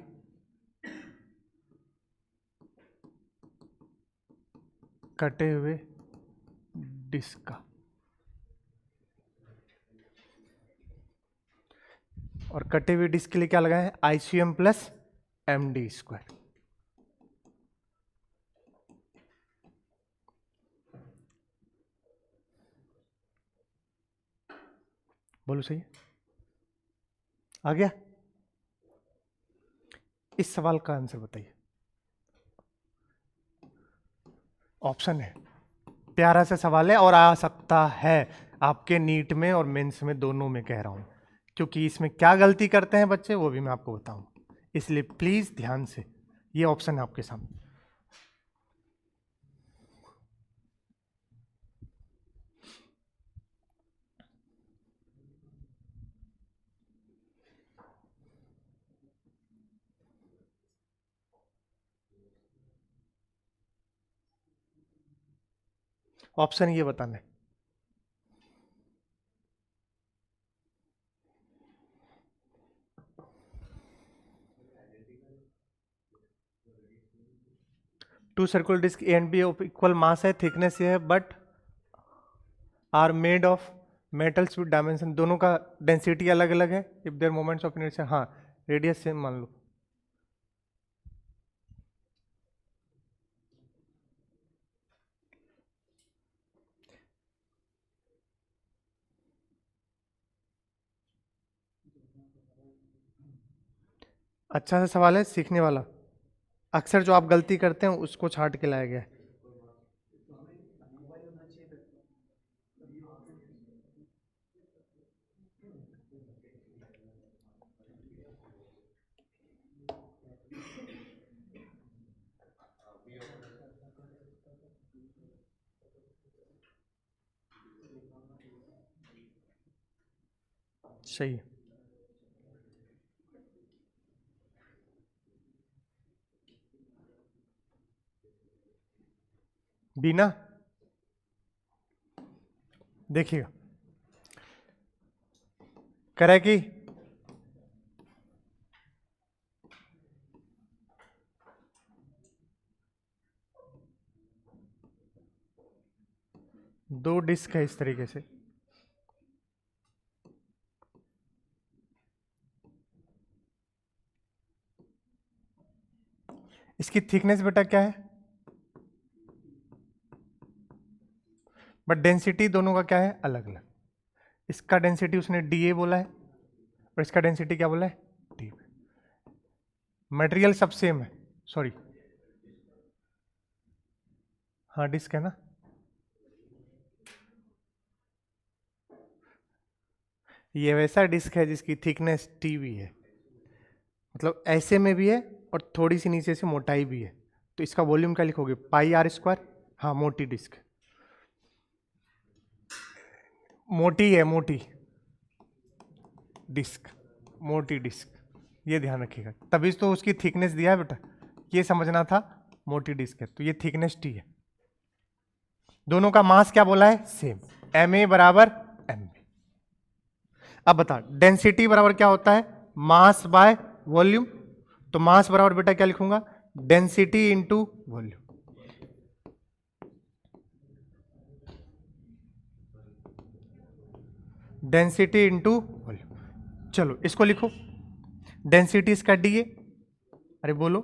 कटे हुए डिस्क का, और कटे हुए डिस्क के लिए क्या लगाए हैं? ICM plus md²। बोलो सही है? आ गया? इस सवाल का आंसर बताइए। ऑप्शन है, प्यारा सा सवाल है और आ सकता है आपके नीट में और मेंस में, दोनों में कह रहा हूं, क्योंकि इसमें क्या गलती करते हैं बच्चे वो भी मैं आपको बताऊं, इसलिए प्लीज ध्यान से, ये ऑप्शन है आपके सामने। ऑप्शन ये बताना है। Two circular disc A and B equal mass है, थिकनेस ये है, but are made of metals with dimension, दोनों का डेंसिटी अलग अलग है। If their moments of inertia, हाँ रेडियस सेम मान लो। अच्छा सा सवाल है, सीखने वाला। अक्सर जो आप गलती करते हैं उसको छांट के लाया गया है। सही है। बीना देखिएगा, करे कि दो डिस्क है इस तरीके से, इसकी थिकनेस बेटा क्या है? बट डेंसिटी दोनों का क्या है? अलग अलग। इसका डेंसिटी उसने डी बोला है और इसका डेंसिटी क्या बोला है? डी। मटेरियल सब सेम है, सॉरी हाँ डिस्क है ना। ये वैसा डिस्क है जिसकी थिकनेस टी भी है, मतलब ऐसे में भी है और थोड़ी सी नीचे से मोटाई भी है, तो इसका वॉल्यूम क्या लिखोगे? πr²। हाँ मोटी डिस्क, मोटी है, मोटी डिस्क, मोटी डिस्क, ये ध्यान रखिएगा। तभी तो उसकी थिकनेस दिया है बेटा, ये समझना था, मोटी डिस्क है तो ये थिकनेस टी है। दोनों का मास क्या बोला है? सेम, ma बराबर mb। अब बता डेंसिटी बराबर क्या होता है? Mass by volume. तो मास बराबर बेटा क्या लिखूंगा? Density into volume. Density into volume. चलो इसको लिखो, डेंसिटी इसका डी है, अरे बोलो,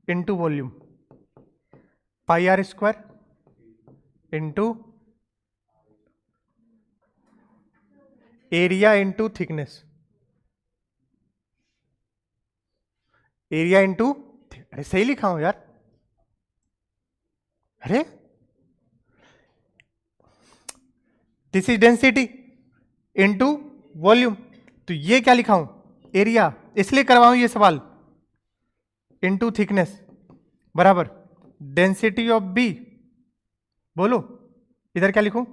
into volume πr² into area into thickness, area into, अरे सही लिखा हूं यार, अरे this is density into volume. तो ये क्या लिखा हूं, एरिया, इसलिए करवाऊं ये सवाल, इनटू थिकनेस बराबर डेंसिटी ऑफ बी। बोलो इधर क्या लिखूं,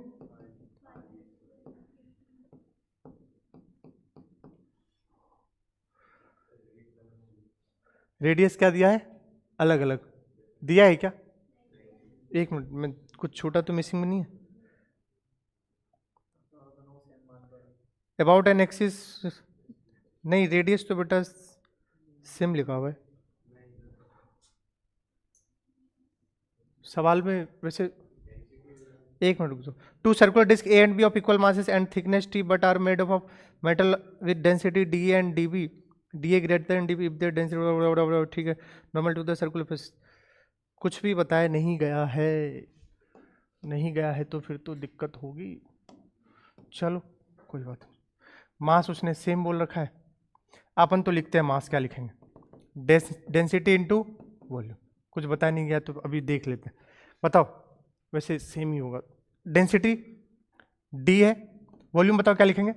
रेडियस क्या दिया है, अलग अलग दिया है क्या, एक मिनट में कुछ छोटा तो मिसिंग में नहीं है। अबाउट एन एक्सिस, नहीं रेडियस तो बेटा सेम लिखा हुआ है सवाल में वैसे। एक मिनट रुको, two circular disc A and B of equal masses and thickness T but are made of metal with density D and D B, D A greater than D B if their density, ठीक है, normal to the circular face. कुछ भी बताया नहीं गया है, नहीं गया है तो फिर तो दिक्कत होगी। चलो कोई बात नहीं, मास उसने सेम बोल रखा है, अपन तो लिखते हैं मास, क्या लिखेंगे, डेंसिटी इनटू वॉल्यूम। कुछ बताया नहीं गया तो अभी देख लेते हैं, बताओ, वैसे सेम ही होगा, डेंसिटी डी है, वॉल्यूम बताओ क्या लिखेंगे,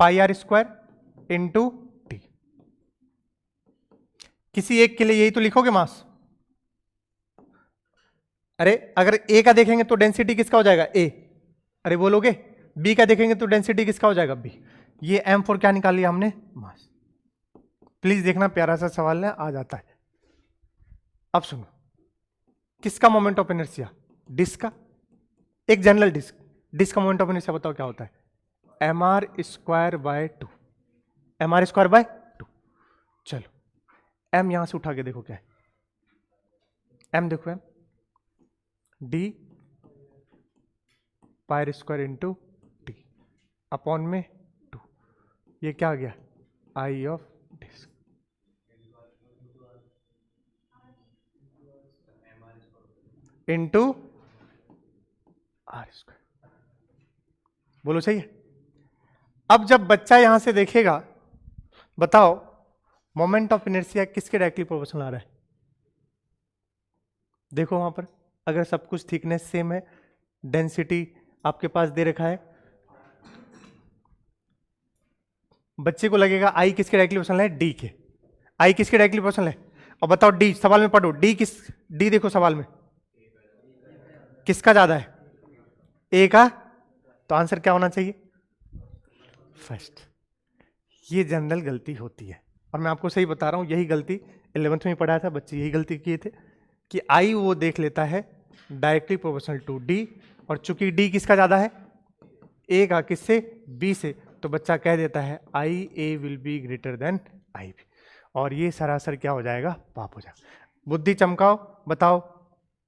पाई आर स्क्वायर इनटू टी। किसी एक के लिए यही तो लिखोगे मास। अरे अगर ए का देखेंगे तो डेंसिटी किसका हो जाएगा, ए, अरे बोलोगे, बी का देखेंगे तो डेंसिटी किसका हो जाएगा, बी। ये एम फॉर क्या निकाल लिया हमने, मास। प्लीज देखना, प्यारा सा सवाल है, आ जाता है। अब सुनो, किसका मोमेंट ऑफ इनर्शिया, डिस्क का, एक जनरल डिस्क, डिस्क का मोमेंट ऑफ इनर्शिया बताओ क्या होता है, M R square by two, M R square by two. चलो एम यहां से उठा के देखो क्या है, एम देखो, M D pi r square into T upon में टू, ये क्या आ गया, I of disc. Into R square, बोलो सही है। अब जब बच्चा यहां से देखेगा, बताओ मोमेंट ऑफ इनर्शिया किसके डायरेक्टली प्रोपोर्शनल आ रहा है, देखो वहां पर, अगर सब कुछ थिकनेस सेम है, डेंसिटी आपके पास दे रखा है, बच्चे को लगेगा आई किसके डायरेक्टली प्रोपोर्शनल है, डी के, आई किसके डायरेक्टली प्रोपोर्शनल है, और बताओ डी, सवाल में पढ़ो, डी किस, डी देखो सवाल में किसका ज्यादा है, ए का, तो आंसर क्या होना चाहिए, फर्स्ट। ये जनरल गलती होती है, और मैं आपको सही बता रहा हूं, यही गलती 11th में पढ़ाया था, बच्चे यही गलती किए थे कि आई वो देख लेता है डायरेक्टली प्रोपोर्शनल टू डी, और चूंकि डी किसका ज्यादा है, ए का, किससे, बी से, तो बच्चा कह देता है I A will be greater than I B, और ये सरासर क्या हो जाएगा, पाप हो जाएगा। बुद्धि चमकाओ, बताओ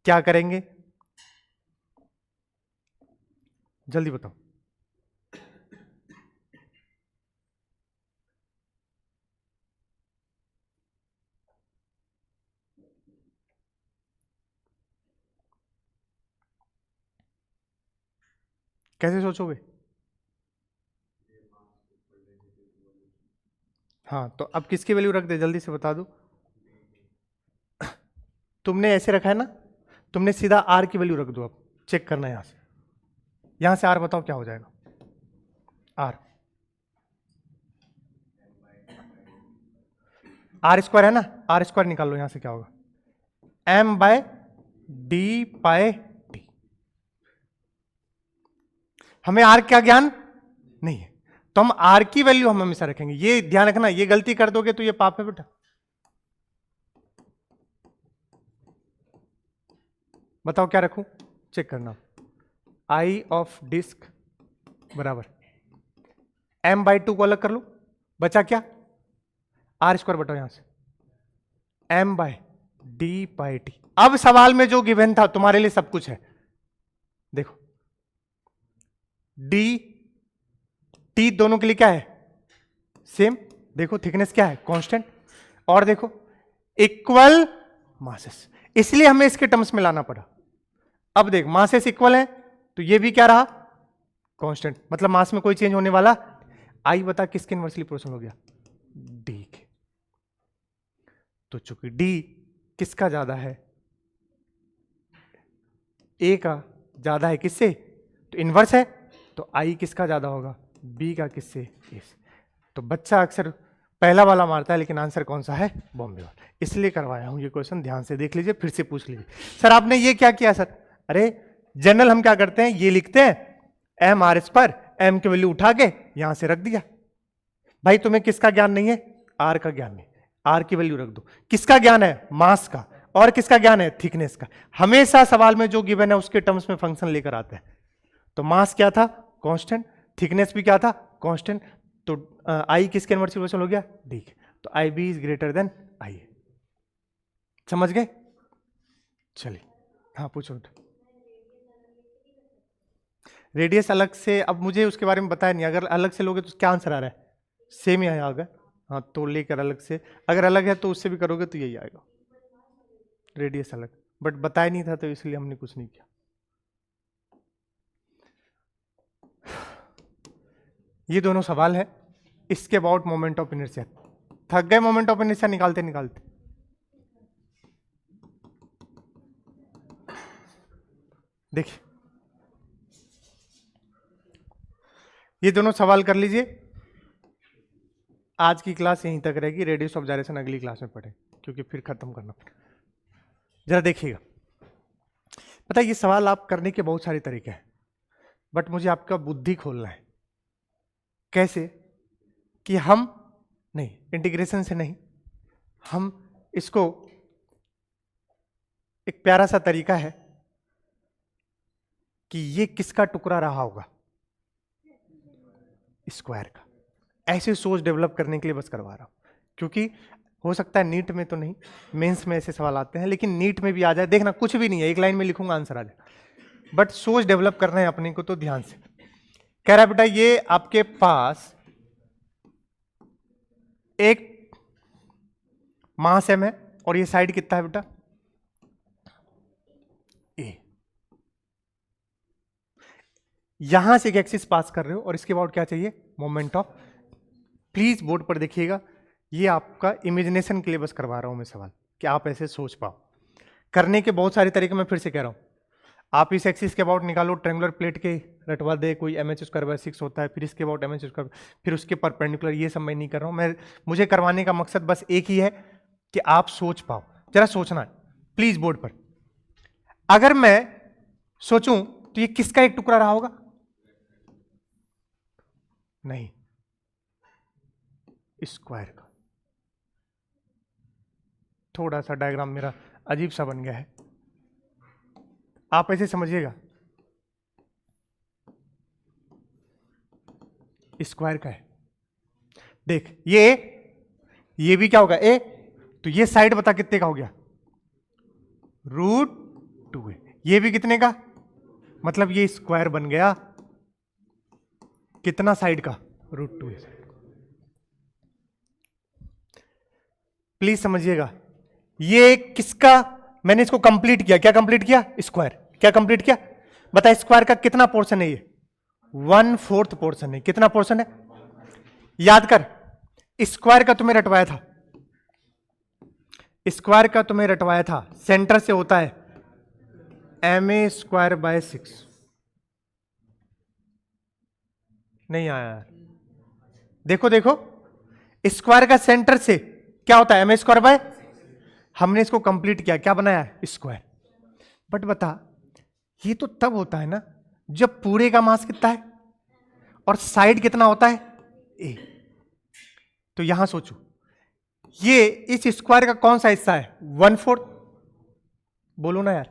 क्या करेंगे, जल्दी बताओ। कैसे सोचोगे, हाँ तो अब किसकी वैल्यू रख दे, जल्दी से बता दो। तुमने ऐसे रखा है ना, तुमने सीधा आर की वैल्यू रख दो, अब चेक करना है यहां से आर बताओ क्या हो जाएगा, आर स्क्वायर है ना, आर स्क्वायर निकाल लो, यहां से क्या होगा, एम बाय डी पाए टी। हमें आर का ज्ञान नहीं है, तो हम आर की वैल्यू हम हमेशा रखेंगे, ये ध्यान रखना, ये गलती कर दोगे तो ये पाप है बेटा। बताओ क्या रखूं, चेक करना, आई ऑफ डिस्क बराबर एम बाई टू को अलग कर लो, बचा क्या, आर स्क्वायर बताओ यहां से, M bye D pi T. अब सवाल में जो गिवन था तुम्हारे लिए सब कुछ है, देखो डी टी दोनों के लिए क्या है, सेम, देखो थिकनेस क्या है, कांस्टेंट, और देखो इक्वल मासेस, इसलिए हमें इसके टर्म्स में लाना पड़ा। अब देख मासेस इक्वल है तो ये भी क्या रहा, कांस्टेंट, मतलब मास में कोई चेंज होने वाला, आई बता किसके इनवर्सली प्रोपोर्शनल हो गया, डी के। तो चूंकि डी किसका ज्यादा है, ए का ज्यादा है किससे, तो इनवर्स है, तो आई किसका ज़्यादा होगा, बी का किससे, ए से। तो बच्चा अक्सर पहला वाला मारता है, लेकिन आंसर कौन सा है, बॉम्बे वाला। इसलिए करवाया हूं ये क्वेश्चन, ध्यान से देख लीजिए, फिर से पूछ लीजिए। सर आपने ये क्या किया सर, अरे जनरल हम क्या करते हैं, ये लिखते हैं एम आर एस पर, एम की वैल्यू उठा के यहां से रख दिया। भाई तुम्हें किसका ज्ञान नहीं है, आर का ज्ञान नहीं, आर की वैल्यू रख दो। किसका ज्ञान है, मास का, और किसका ज्ञान है, थिकनेस का। हमेशा सवाल में जो गिवन है उसके टर्म्स में फंक्शन लेकर आते हैं। तो मास क्या था, कांस्टेंट, थिकनेस भी क्या था, कांस्टेंट। तो आई किसके इनवर्स रिवर्सल हो गया, डी। तो I B is greater than I. समझ गए, चलिए हाँ पूछो। रेडियस अलग से, अब मुझे उसके बारे में बताया नहीं, अगर अलग से लोगे तो क्या आंसर आ रहा है, सेम ही आएगा। हाँ तो लेकर अलग से, अगर अलग है तो उससे भी करोगे तो यही आएगा, रेडियस अलग, बट बताया नहीं था तो इसलिए हमने कुछ नहीं किया। ये दोनों सवाल है इसके अबाउट मोमेंट ऑफ इनर्शिया। थक गए मोमेंट ऑफ इनर्शिया निकालते निकालते। देखिए ये दोनों सवाल कर लीजिए। आज की क्लास यहीं तक रहेगी, रेडियस ऑफ जायरेशन अगली क्लास में पढ़े, क्योंकि फिर खत्म करना पड़ेगा। जरा देखिएगा, पता है ये सवाल आप करने के बहुत सारे तरीके हैं, बट मुझे आपका बुद्धि खोलना है। कैसे कि हम नहीं, इंटीग्रेशन से नहीं, हम इसको एक प्यारा सा तरीका है कि ये किसका टुकड़ा रहा होगा, स्क्वायर का। ऐसे सोच डेवलप करने के लिए बस करवा रहा हूं, क्योंकि हो सकता है नीट में तो नहीं, मेंस में ऐसे सवाल आते हैं, लेकिन नीट में भी आ जाए। देखना कुछ भी नहीं है, एक लाइन में लिखूंगा आंसर आ जाए, बट सोच डेवलप करना है अपने को, तो ध्यान से। कह रहा है बेटा ये आपके पास एक मास एम है और ये साइड कितना है बेटा, ए। यहां से एक एक्सिस पास कर रहे हो और इसके बाद क्या चाहिए, मोमेंट ऑफ। प्लीज बोर्ड पर देखिएगा, ये आपका इमेजिनेशन के लिए बस करवा रहा हूं मैं सवाल, कि आप ऐसे सोच पाओ। करने के बहुत सारे तरीके मैं फिर से कह रहा हूं। आप इस एक्सिस के अबाउट निकालो, ट्रेंगुलर प्लेट के रटवा दे, कोई mh²/6 होता है, फिर इसके अबाउट mh², फिर उसके परपेंडिकुलर, ये सब मैं नहीं कर रहा हूं। मैं मुझे करवाने का मकसद बस एक ही है कि आप सोच पाओ। जरा सोचना है प्लीज बोर्ड पर। अगर मैं सोचूं तो ये किसका एक टुकड़ा रहा होगा, नहीं, स्क्वायर का। थोड़ा सा डायग्राम मेरा अजीब सा बन गया है, आप ऐसे समझिएगा, स्क्वायर का है। देख ये भी क्या होगा, ए। तो ये साइड बता कितने का हो गया, √2a। ये भी कितने का, मतलब ये स्क्वायर बन गया कितना साइड का, √2a। प्लीज समझिएगा, ये किसका, मैंने इसको कंप्लीट किया, क्या कंप्लीट किया, स्क्वायर। क्या कंप्लीट किया, बता स्क्वायर का कितना पोर्शन है, ये 1/4 पोर्शन है। कितना पोर्शन है, याद कर, स्क्वायर का तुम्हें रटवाया था, स्क्वायर का तुम्हें रटवाया था, सेंटर से होता है ma²/6। नहीं आया यार, देखो देखो, स्क्वायर का सेंटर से क्या होता है, ma²/, हमने इसको कंप्लीट किया, क्या बनाया, स्क्वायर। बट बता, ये तो तब होता है ना जब पूरे का मास कितना है और साइड कितना होता है, ए। तो यहां सोचो, ये इस स्क्वायर का कौन सा हिस्सा है, 1/4। बोलो ना यार,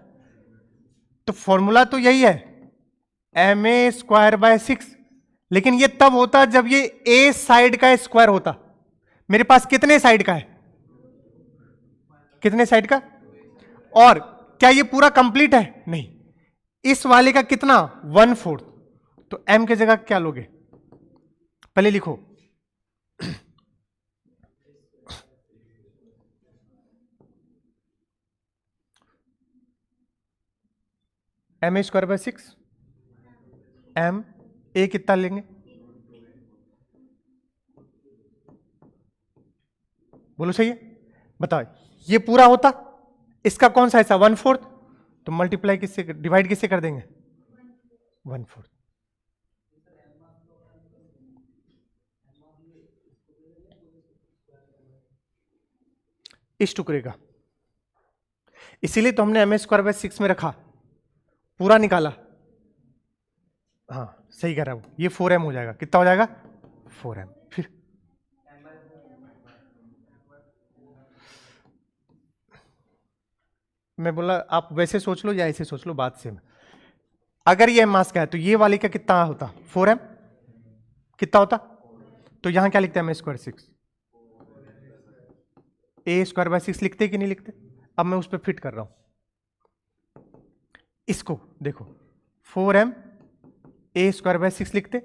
तो फॉर्मूला तो यही है ma²/6, लेकिन ये तब होता जब ये ए साइड का स्क्वायर होता। मेरे पास कितने साइड का है, कितने साइड का, और क्या ये पूरा कंप्लीट है, नहीं, इस वाले का कितना, 1/4। तो m की जगह क्या लोगे, पहले लिखो ma²/6, m, a कितना लेंगे, बोलो सही है, बताओ। ये पूरा होता, इसका कौन सा हिस्सा, 1/4, तो मल्टीप्लाई किससे, डिवाइड किससे कर देंगे, 1/4। इस टुकड़े का, इसीलिए तो हमने m²/6 में रखा, पूरा निकाला। हाँ सही कह रहा है वो, ये 4m हो जाएगा। कितना हो जाएगा? 4m। फिर मैं बोला आप वैसे सोच लो या ऐसे सोच लो, बात सेम। अगर ये मास का है तो ये वाले का कितना होता? 4m। कितना होता? तो यहां क्या लिखते हैं? m²/6। a²/6 लिखते कि नहीं लिखते? अब मैं उस पर फिट कर रहा हूं इसको। देखो 4m a²/6 लिखते,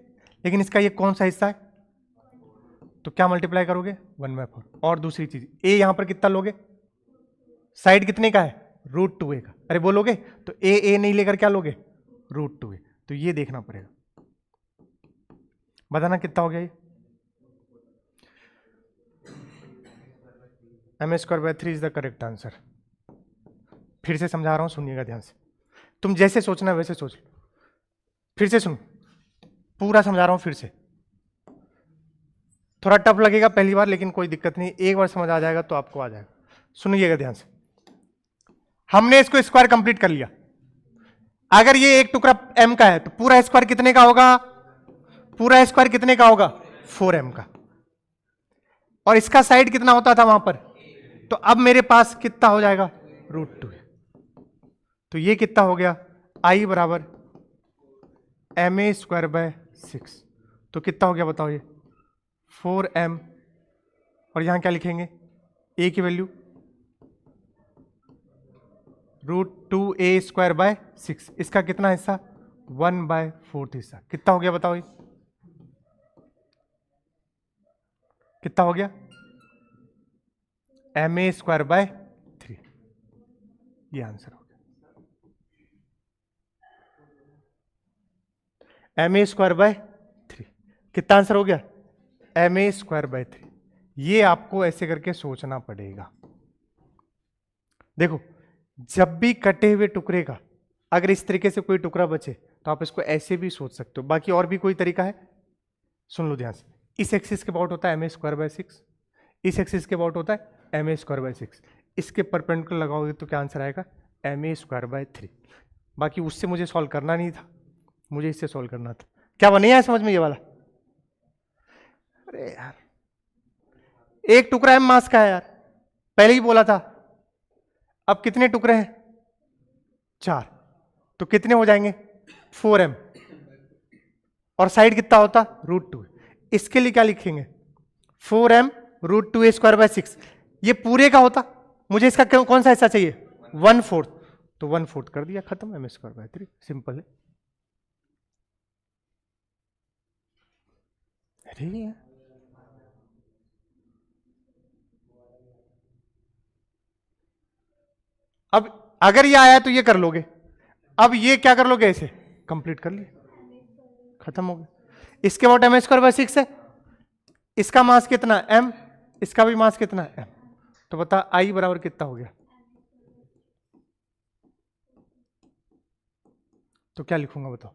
लेकिन इसका ये कौन सा हिस्सा है? तो क्या मल्टीप्लाई करोगे? 1/4। और दूसरी चीज, a यहां पर कितना लोगे? साइड कितने का है? √2a का। अरे बोलोगे तो a नहीं लेकर क्या लोगे? √2a। तो ये देखना पड़ेगा, बताना कितना हो गया ये। m²/3 is the correct answer. फिर से समझा रहा हूं, सुनिएगा ध्यान से। तुम जैसे सोचना है वैसे सोच लो। फिर से सुनो, पूरा समझा रहा हूं फिर से। थोड़ा टफ लगेगा पहली बार, लेकिन कोई दिक्कत नहीं, एक बार समझ आ जाएगा तो आपको आ जाएगा। सुनिएगा ध्यान से। हमने इसको स्क्वायर कंप्लीट कर लिया। अगर ये एक टुकड़ा m का है तो पूरा स्क्वायर कितने का होगा? पूरा स्क्वायर कितने का होगा? 4m का। और इसका साइड कितना होता था वहां पर? तो अब मेरे पास कितना हो जाएगा? √2। तो ये कितना हो गया? I बराबर ma²/6। तो कितना हो गया बताओ ये? 4m। और यहां क्या लिखेंगे? a की वैल्यू √2a²/6। इसका कितना हिस्सा? 1/4 हिस्सा। कितना हो गया बताओ ये? कितना हो गया? ma²/3। ये आंसर हो गया, ma²/3। कितना आंसर हो गया? ma²/3। ये आपको ऐसे करके सोचना पड़ेगा। देखो, जब भी कटे हुए टुकड़े का अगर इस तरीके से कोई टुकड़ा बचे तो आप इसको ऐसे भी सोच सकते हो। बाकी और भी कोई तरीका है? सुन लो ध्यान से। इस एक्सिस के अबाउट होता है ma²/6, इस एक्सिस के अबाउट होता है ma²/6। इसके परपेंडिकुलर लगाओगे तो क्या आंसर आएगा? ma²/3। बाकी उससे मुझे सॉल्व करना नहीं था, मुझे इससे सॉल्व करना था। क्या वो नहीं आया समझ में ये वाला? अरे यार, एक टुकड़ा m मास का है यार, पहले ही बोला था। अब कितने टुकड़े हैं? 4। तो कितने हो जाएंगे? 4m। और साइड कितना होता? √2। इसके लिए क्या लिखेंगे? 4m √2a²/6। ये पूरे का होता, मुझे इसका कौन सा हिस्सा चाहिए? 1/4। तो 1/4 कर दिया, खत्म। m²/3 सिंपल है। अरे अब अगर ये आया तो ये कर लोगे, अब ये क्या कर लोगे? ऐसे कंप्लीट कर लिए, खत्म हो गया। इसके बाद m²/6 है, इसका मास कितना? m। इसका भी मास कितना है? m। तो बता I बराबर कितना हो गया? तो क्या लिखूंगा बताओ?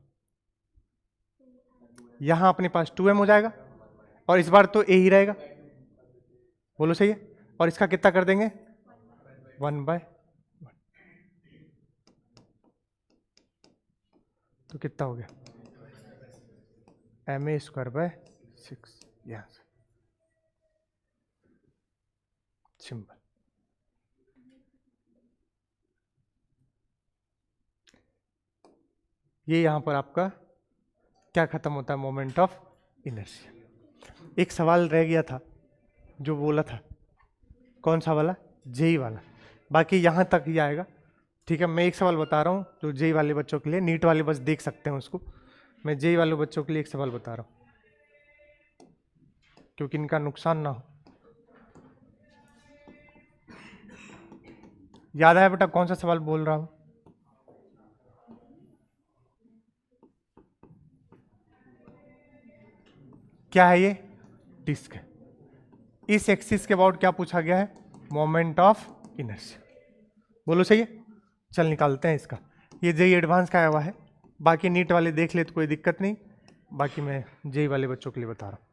यहां अपने पास 2m हो जाएगा, और इस बार तो a ही रहेगा। बोलो सही है। और इसका कितना कर देंगे? 1/1। तो कितना हो गया? ma²/6। यहां से सिंपल। ये यहां पर आपका क्या खत्म होता है? Moment of inertia. एक सवाल रह गया था जो बोला था, कौन सा वाला? जेई वाला। बाकी यहां तक ही आएगा, ठीक है। मैं एक सवाल बता रहा हूं जो जेई वाले बच्चों के लिए, नीट वाले बस देख सकते हैं उसको। मैं जेई वाले बच्चों के लिए एक सवाल बता रहा हूं क्योंकि इनका नुकसान ना हो। याद आया बेटा कौन सा सवाल बोल रहा हूं? क्या है ये? डिस्क है। इस एक्सिस के अबाउट क्या पूछा गया है? Moment of inertia. बोलो सही है। चल निकालते हैं इसका। ये जेई एडवांस का आया हुआ है, बाकी नीट वाले देख ले तो कोई दिक्कत नहीं, बाकी मैं जेई वाले बच्चों के लिए बता रहा हूं।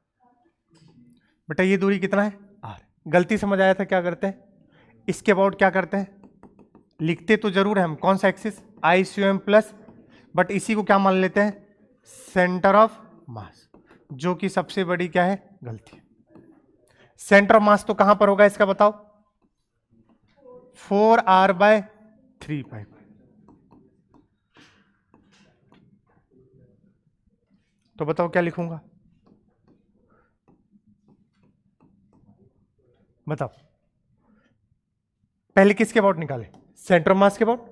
बेटा ये दूरी कितना है? r। गलती समझ आया था क्या करते हैं? इसके अबाउट क्या करते हैं, लिखते तो जरूर है हम, कौन सा एक्सिस, ICOM प्लस, बट इसी को क्या मान लेते हैं, सेंटर ऑफ मास, जो कि सबसे बड़ी क्या है, गलती है। सेंटर ऑफ मास तो कहां पर होगा इसका बताओ, 4r/3π। तो बताओ क्या लिखूंगा, बताओ। पहले किसके अबाउट निकाले, सेंटर ऑफ मास के अबाउट,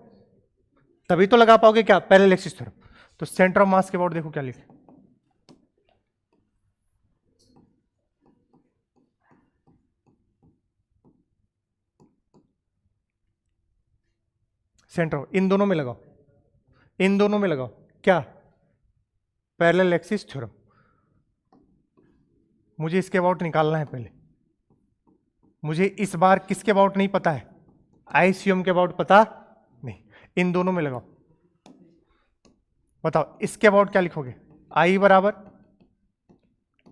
तभी तो लगा पाओगे क्या, पैरेलल एक्सिस थ्योरम। तो सेंटर ऑफ मास के अबाउट देखो क्या लिखे, सेंटर, इन दोनों में लगाओ, इन दोनों में लगाओ क्या, पैरेलल एक्सिस थ्योरम। मुझे इसके अबाउट निकालना है पहले, मुझे इस बार किसके अबाउट नहीं पता है, ICOM के अबाउट पता नहीं, इन दोनों में लगाओ। बताओ इसके अबाउट क्या लिखोगे, I बराबर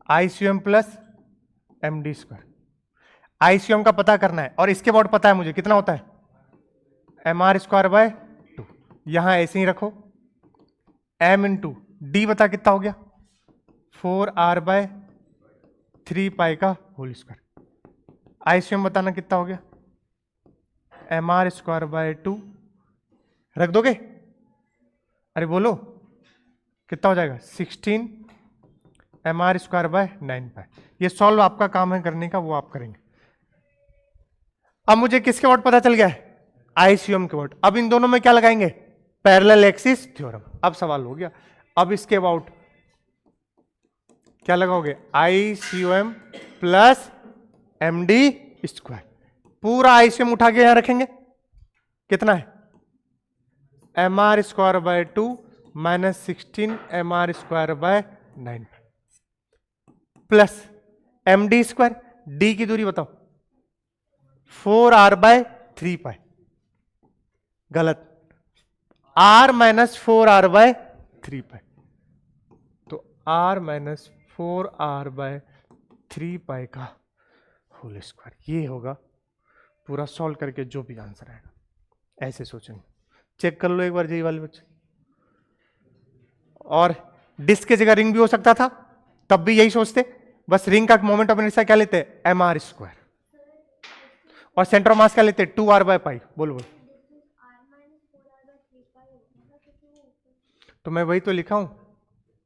ICOM प्लस MD²। ICOM का पता करना है और इसके अबाउट पता है मुझे कितना होता है, MR²/2। यहां ऐसे ही रखो, M इंटू D बता कितना हो गया, 4r/3π का होल स्क्वायर। ICOM बताना कितना हो गया, MR²/2 रख दोगे, अरे बोलो कितना हो जाएगा, 16 MR²/9π। ये सॉल्व आपका काम है करने का, वो आप करेंगे। अब मुझे किसके अबाउट पता चल गया है, ICOM के अबाउट। अब इन दोनों में क्या लगाएंगे, पैरेलल एक्सिस थ्योरम। अब सवाल हो गया, अब इसके अबाउट क्या लगाओगे, ICOM प्लस MD²। पूरा ICOM उठा के यहां रखेंगे, कितना है, MR²/2 minus 16 MR²/9 plus MD²। D की दूरी बताओ, 4r/3π। गलत, r माइनस 4r/3π। तो r माइनस 4r/3π का होल स्क्वायर, ये होगा पूरा सॉल्व करके जो भी आंसर आएगा। ऐसे सोचेंगे, चेक कर लो एक बार, यही वाले बच्चे। और डिस्क की जगह रिंग भी हो सकता था, तब भी यही सोचते, बस रिंग का मोमेंट ऑफ इनर्शिया क्या लेते हैं, MR², और सेंटर ऑफ मास क्या लेते हैं, 2r/π। बोलो बोलो, तो मैं वही तो लिखा हूं,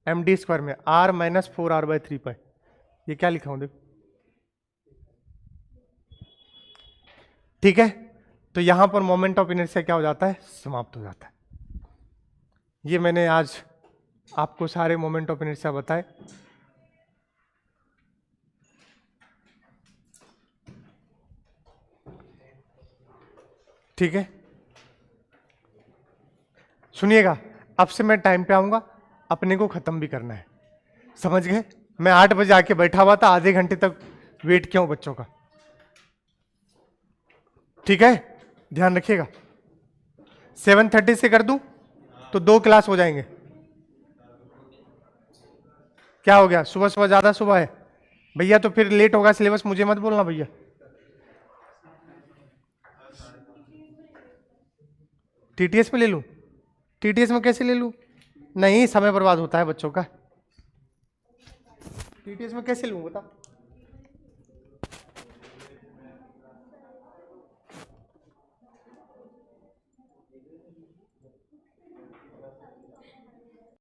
MD² में r माइनस 4r/3π। ये क्या लिखा हूं देखो, ठीक है। तो यहां पर मोमेंट ऑफ इनर्शिया क्या हो जाता है, समाप्त हो जाता है। ये मैंने आज आपको सारे मोमेंट ऑफ इनर्शिया बताए। ठीक है, सुनिएगा, अब से मैं टाइम पे आऊंगा, अपने को खत्म भी करना है, समझ गए। मैं 8 बजे आके बैठा हुआ था, आधे घंटे तक वेट किया हूं बच्चों का, ठीक है, ध्यान रखिएगा। 7:30 से कर दूं तो 2 क्लास हो जाएंगे। क्या हो गया, सुबह सुबह ज्यादा सुबह है भैया, तो फिर लेट होगा सिलेबस, मुझे मत बोलना भैया। TTS में ले लूं, TTS में कैसे ले लूं, नहीं समय बर्बाद होता है बच्चों का, TTS में कैसे लूं बता।